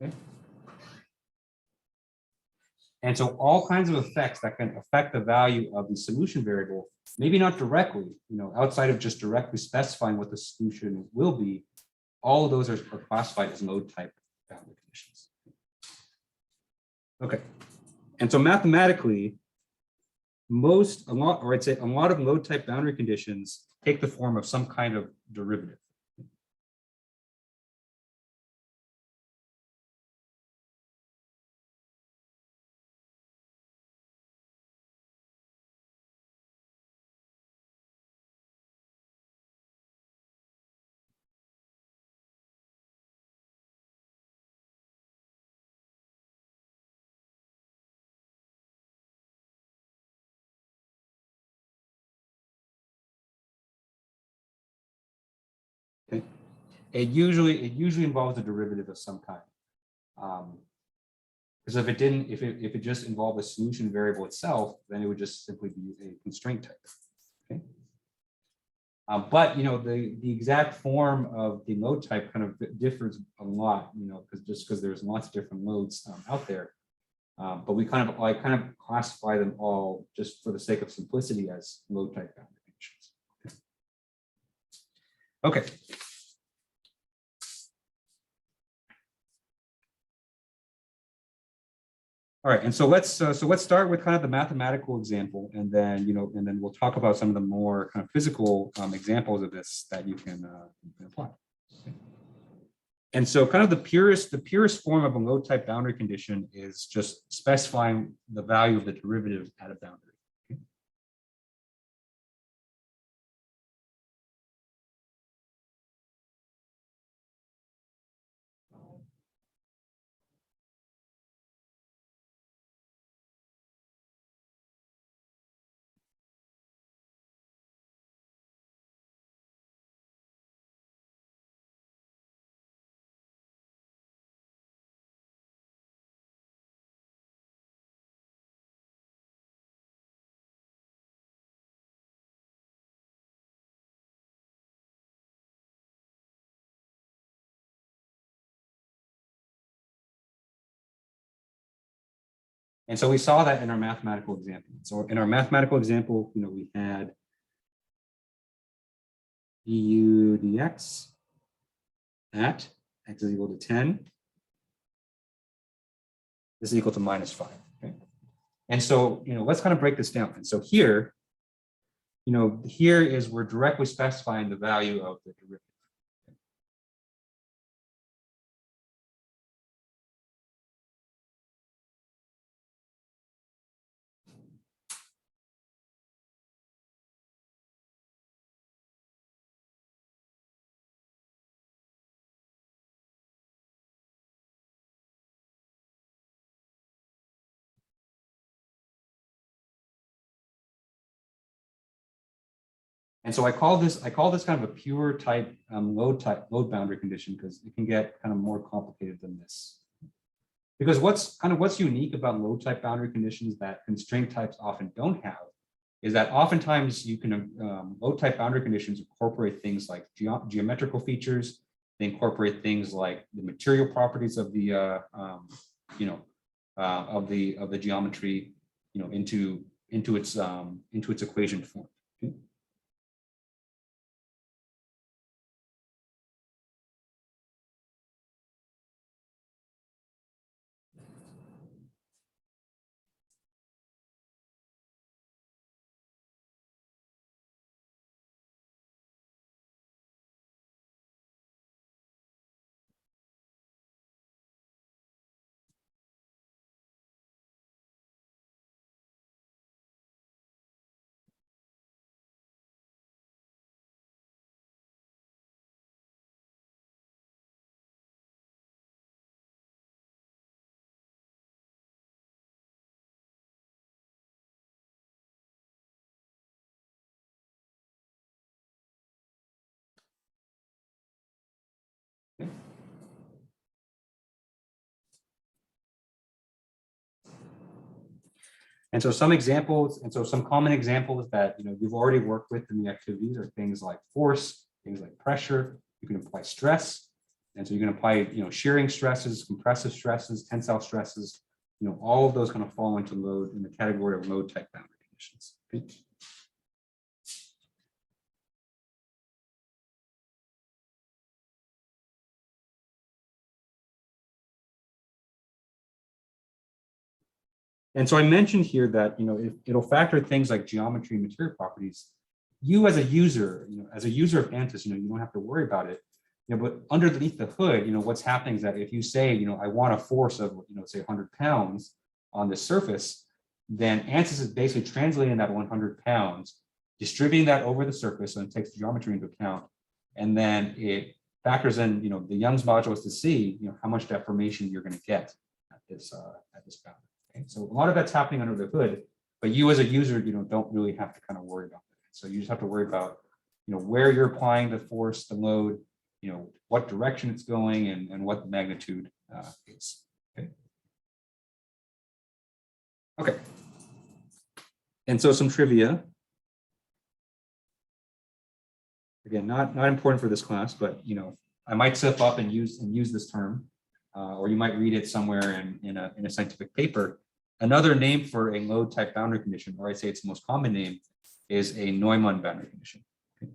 Okay. And so all kinds of effects that can affect the value of the solution variable, maybe not directly, outside of just directly specifying what the solution will be, all of those are classified as load type boundary conditions. Okay. And so mathematically, a lot of load type boundary conditions take the form of some kind of derivative. Okay. It usually involves a derivative of some kind. Because if it just involved a solution variable itself, then it would just simply be a constraint type. Okay. But the exact form of the load type kind of differs a lot, because there's lots of different loads out there. But I kind of classify them all just for the sake of simplicity as load type boundary conditions. Okay. All right, and so let's start with kind of the mathematical example, and then we'll talk about some of the more kind of physical examples of this that you can apply. Okay. And so kind of the purest form of a load type boundary condition is just specifying the value of the derivative at a boundary. Okay. And so we saw that in our mathematical example. So in our mathematical example, we had du dx at x is equal to 10. This is equal to -5. Okay? And so, let's kind of break this down. And so here, here is we're directly specifying the value of the derivative. And so I call this kind of a pure type load boundary condition because it can get kind of more complicated than this. Because what's unique about load type boundary conditions that constraint types often don't have is that oftentimes you can load type boundary conditions incorporate things like geometrical features. They incorporate things like the material properties of the of the geometry into its equation form. Okay? And so some examples, and so some common examples that you've already worked with in the activities are things like force, things like pressure. You can apply stress, and so you can apply shearing stresses, compressive stresses, tensile stresses. All of those kind of fall into load in the category of load type boundary conditions. Okay? And so I mentioned here that it'll factor things like geometry and material properties. You as a user, of ANSYS, you don't have to worry about it. But underneath the hood, what's happening is that if you say, I want a force of, say 100 pounds on the surface, then ANSYS is basically translating that 100 pounds, distributing that over the surface, and it takes geometry into account, and then it factors in, the Young's modulus to see, how much deformation you're going to get at this boundary. Okay? So a lot of that's happening under the hood, but you as a user, don't really have to kind of worry about it. So you just have to worry about, where you're applying the force, the load, what direction it's going, and what the magnitude is. Okay. Okay. And so some trivia. Again, not important for this class, but I might slip up and use this term, or you might read it somewhere in a scientific paper. Another name for a load type boundary condition, or I'd say its most common name, is a Neumann boundary condition. Okay.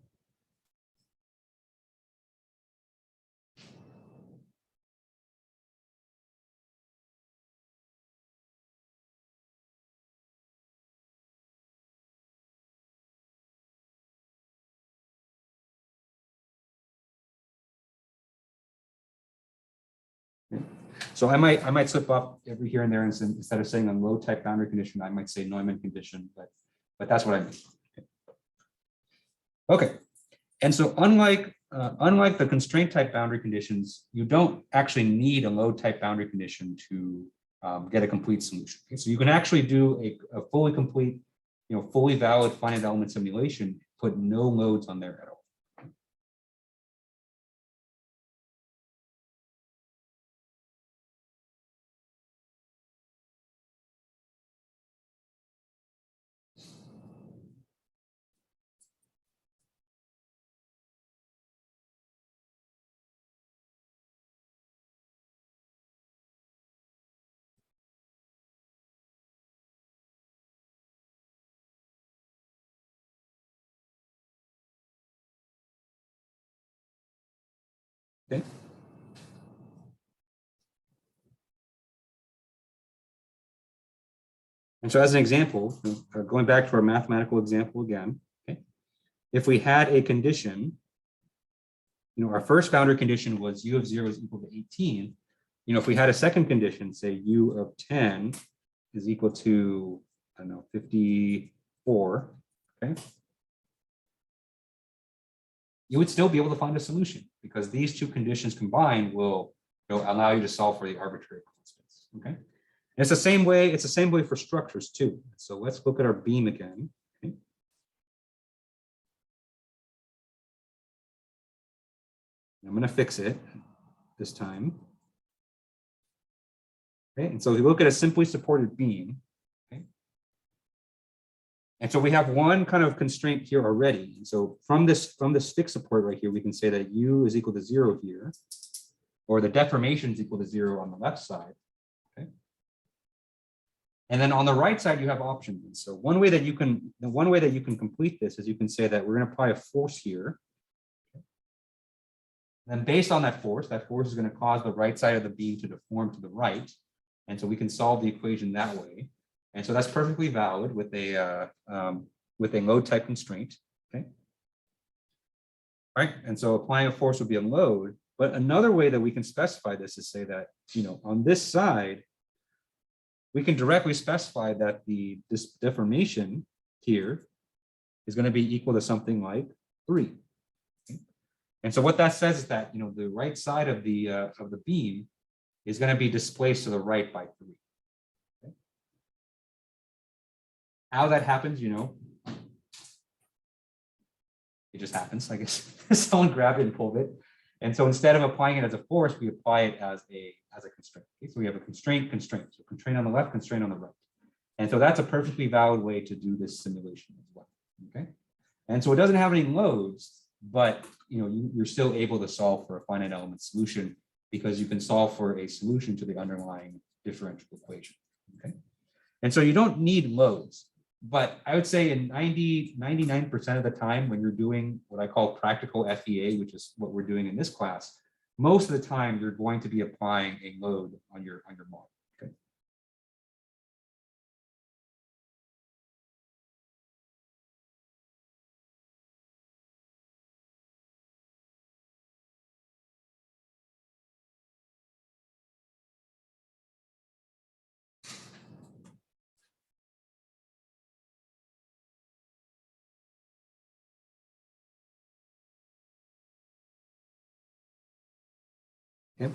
So I might slip up every here and there, and instead of saying a load type boundary condition, I might say Neumann condition, but that's what I mean. Okay, and so unlike the constraint type boundary conditions, you don't actually need a load type boundary condition to get a complete solution. Okay? So you can actually do a fully complete, fully valid finite element simulation, put no loads on there at all. Okay. And so as an example, going back to our mathematical example again, okay, if we had a condition, our first boundary condition was u of 0 is equal to 18. If we had a second condition, say u of 10 is equal to, I don't know, 54, okay, you would still be able to find a solution because these two conditions combined will allow you to solve for the arbitrary constants, okay? And it's the same way for structures too. So let's look at our beam again. Okay. I'm going to fix it this time. Okay, and so if you look at a simply supported beam, okay, and so we have one kind of constraint here already. And so from this fixed support right here, we can say that u is equal to 0 here, or the deformation is equal to 0 on the left side. Okay. And then on the right side, you have options. And so one way that you can complete this is you can say that we're going to apply a force here. Then based on that force is going to cause the right side of the beam to deform to the right. And so we can solve the equation that way. And so that's perfectly valid with a load type constraint. Okay. Right. And so applying a force would be a load. But another way that we can specify this is say that, on this side, we can directly specify that this deformation here is going to be equal to something like 3. Okay. And so what that says is that, the right side of the beam is going to be displaced to the right by 3. Okay. How that happens, it just happens, I guess. Someone grabbed it and pulled it. And so instead of applying it as a force, we apply it as a constraint. Okay? So we have a constraint. So constraint on the left, constraint on the right. And so that's a perfectly valid way to do this simulation as well. Okay. And so it doesn't have any loads, but you're still able to solve for a finite element solution because you can solve for a solution to the underlying differential equation. Okay. And so you don't need loads. But I would say in 99% of the time when you're doing what I call practical FEA, which is what we're doing in this class, most of the time you're going to be applying a load on your model. Okay. Yep.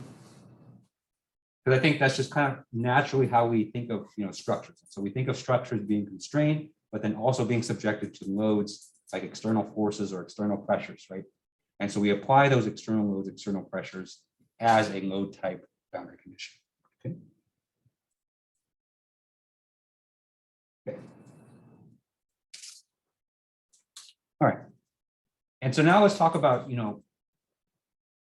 Because I think that's just kind of naturally how we think of structures. So we think of structures being constrained, but then also being subjected to loads like external forces or external pressures, right? And so we apply those external loads, external pressures as a load type boundary condition. Okay. Okay. All right. And so now let's talk about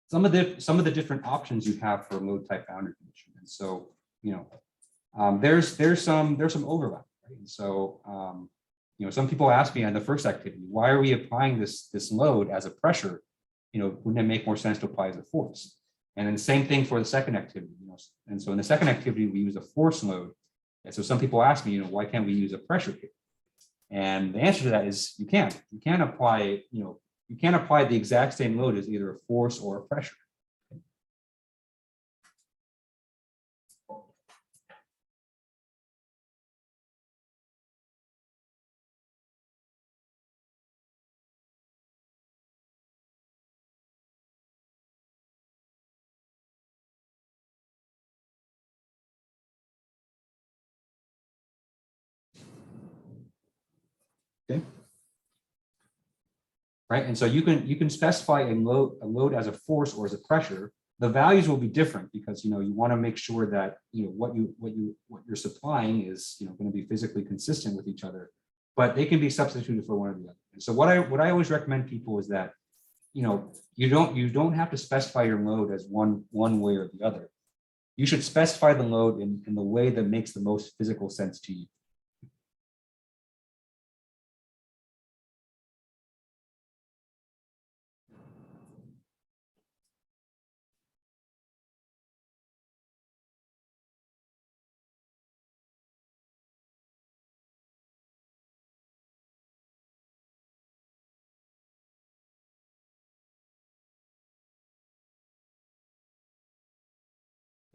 some of the different options you have for a load type boundary condition. And so there's some overlap, right? And so some people ask me on the first activity, why are we applying this load as a pressure? Wouldn't it make more sense to apply as a force? And then same thing for the second activity. And so in the second activity we use a force load. And so some people ask me, why can't we use a pressure here? And the answer to that is you can't. You can't apply the exact same load as either a force or a pressure. Okay. Right, and so you can specify a load as a force or as a pressure. The values will be different because you want to make sure that what you're supplying is going to be physically consistent with each other, but they can be substituted for one or the other. And so what I always recommend people is that you don't have to specify your load as one way or the other. You should specify the load in the way that makes the most physical sense to you.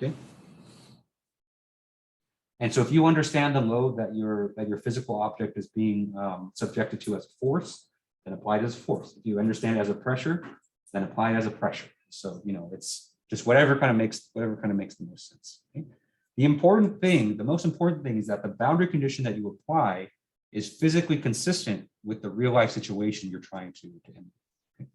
Okay. And so if you understand the load that your physical object is being subjected to as a force, then apply it as a force. If you understand it as a pressure, then apply it as a pressure. So, you know, it's just whatever kind of makes the most sense. Okay? The most important thing is that the boundary condition that you apply is physically consistent with the real life situation you're trying to emulate. Okay?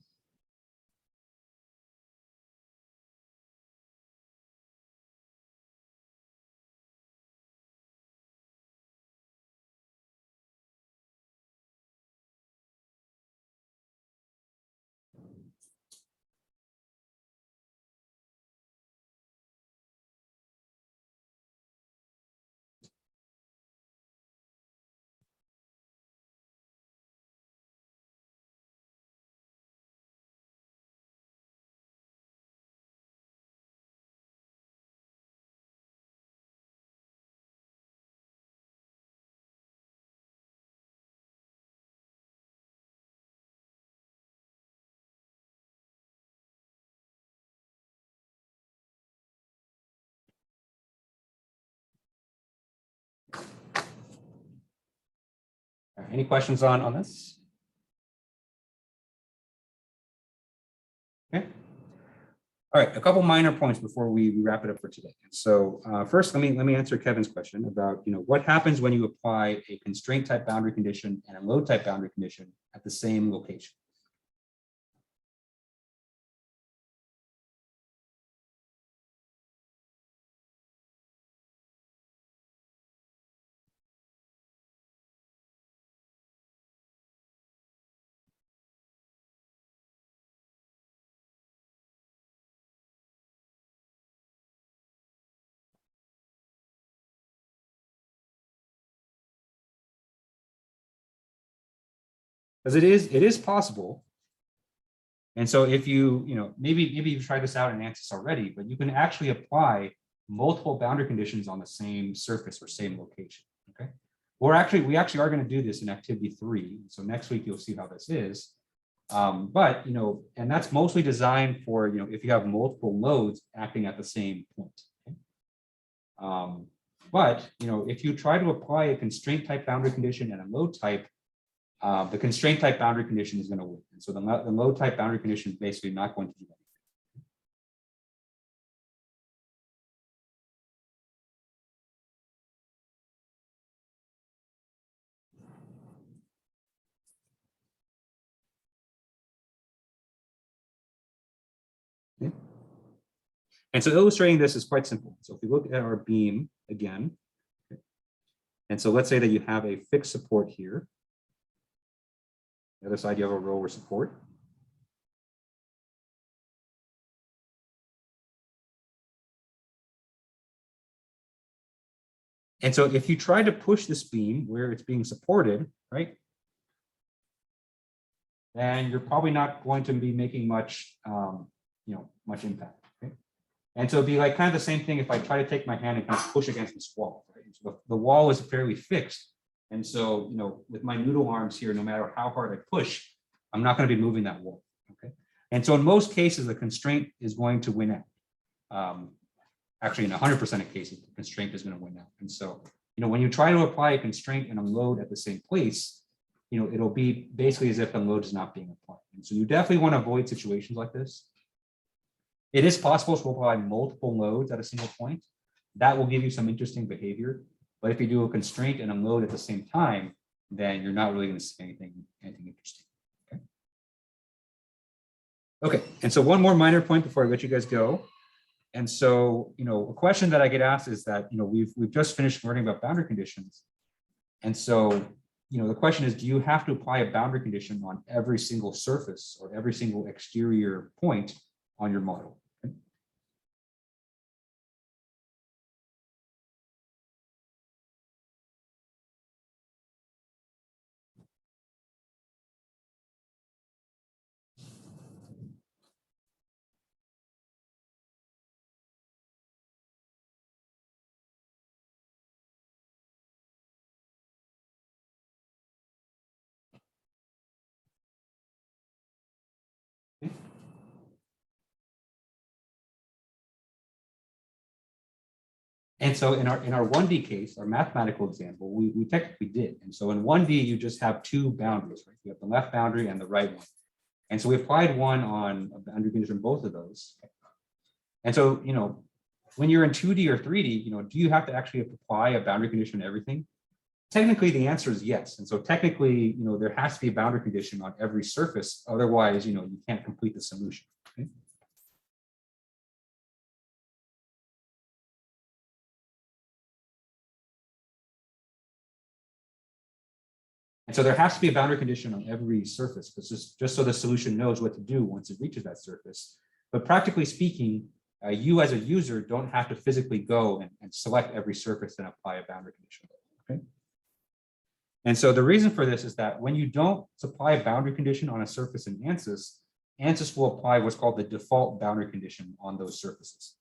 All right, any questions on this? Okay. All right, a couple minor points before we wrap it up for today. So first, let me answer Kevin's question about, you know, what happens when you apply a constraint type boundary condition and a load type boundary condition at the same location. Because it is possible. And so if maybe you've tried this out in ANSYS already, but you can actually apply multiple boundary conditions on the same surface or same location. Okay. We actually are going to do this in activity 3. So next week you'll see how this is. But and that's mostly designed for if you have multiple loads acting at the same point. Okay? But if you try to apply a constraint type boundary condition and a load type, the constraint type boundary condition is going to win. And so the load type boundary condition is basically not going to do anything. Okay? And so illustrating this is quite simple. So if we look at our beam again, okay, and so let's say that you have a fixed support here. The other side, you have a roller support. And so if you try to push this beam where it's being supported, right, then you're probably not going to be making much, much impact. Okay? And so it'd be like kind of the same thing if I try to take my hand and kind of push against this wall. Right? So the wall is fairly fixed. And so, with my noodle arms here, no matter how hard I push, I'm not going to be moving that wall. Okay. And so in most cases, the constraint is going to win out. Actually, in 100% of cases, the constraint is going to win out. And so, when you try to apply a constraint and a load at the same place, it'll be basically as if the load is not being applied. And so you definitely want to avoid situations like this. It is possible to apply multiple loads at a single point. That will give you some interesting behavior. But if you do a constraint and a load at the same time, then you're not really going to see anything interesting. Okay. Okay. And so one more minor point before I let you guys go. And so, a question that I get asked is that, we've just finished learning about boundary conditions. And so, the question is, do you have to apply a boundary condition on every single surface or every single exterior point on your model? Okay. And so in our 1D case, our mathematical example, we technically did. And so in 1D, you just have two boundaries, right? You have the left boundary and the right one. And so we applied one on a boundary condition, both of those. And so, when you're in 2D or 3D, do you have to actually apply a boundary condition to everything? Technically, the answer is yes. And so technically, there has to be a boundary condition on every surface. Otherwise, you can't complete the solution. Okay? And so there has to be a boundary condition on every surface, because just so the solution knows what to do once it reaches that surface. But practically speaking, you as a user don't have to physically go and select every surface and apply a boundary condition. Okay. And so the reason for this is that when you don't supply a boundary condition on a surface in ANSYS, ANSYS will apply what's called the default boundary condition on those surfaces.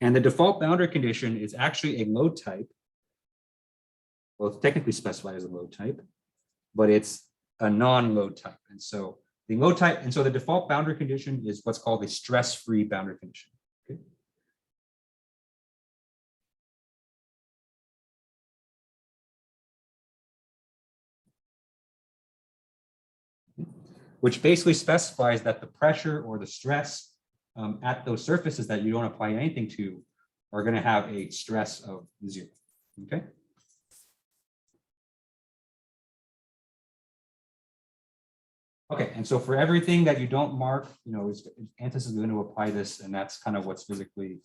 And the default boundary condition is actually a load type. Well, it's technically specified as a load type, but it's a non-load type. And so the load type, and so the default boundary condition is what's called a stress-free boundary condition. Okay. Which basically specifies that the pressure or the stress at those surfaces that you don't apply anything to are going to have a stress of 0. Okay. Okay, and so for everything that you don't mark, ANSYS is going to apply this, and that's kind of what's physically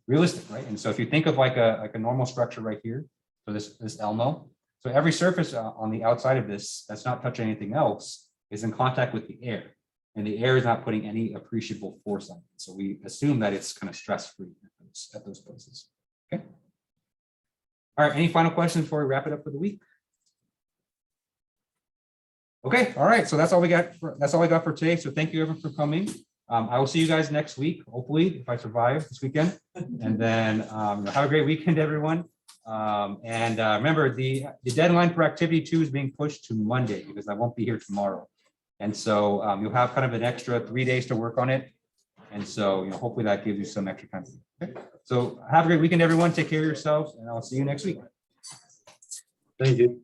realistic, right? And so if you think of like a normal structure right here, so this Elmo, so every surface on the outside of this that's not touching anything else is in contact with the air, and the air is not putting any appreciable force on it. So we assume that it's kind of stress-free at those places. Okay. All right. Any final questions before we wrap it up for the week? Okay. All right. So that's all we got. That's all I got for today. So thank you everyone for coming. I will see you guys next week, hopefully, if I survive this weekend. And then have a great weekend, everyone. Remember, the deadline for activity 2 is being pushed to Monday because I won't be here tomorrow. And so you'll have kind of an extra 3 days to work on it. And so hopefully that gives you some extra time. Okay. So have a great weekend, everyone. Take care of yourselves, and I'll see you next week.
Thank you.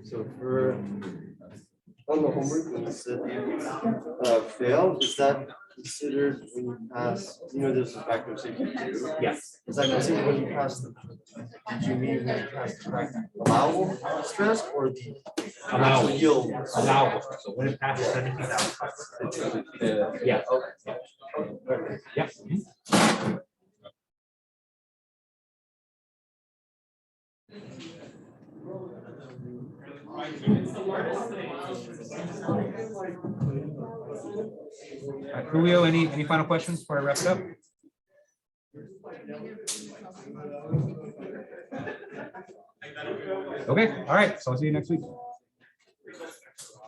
So for on the homework, when it said fail, is that considered when you pass? There's a factor of safety too.
Yes.
Is that considered when you pass the? Did you mean when you pass the allowable stress or the
Allowable.
yield?
Allowable. So when it passes 17,000. Yeah.
Okay.
Yep. Julio, any final questions before I wrap it up? Okay, all right, so I'll see you next week.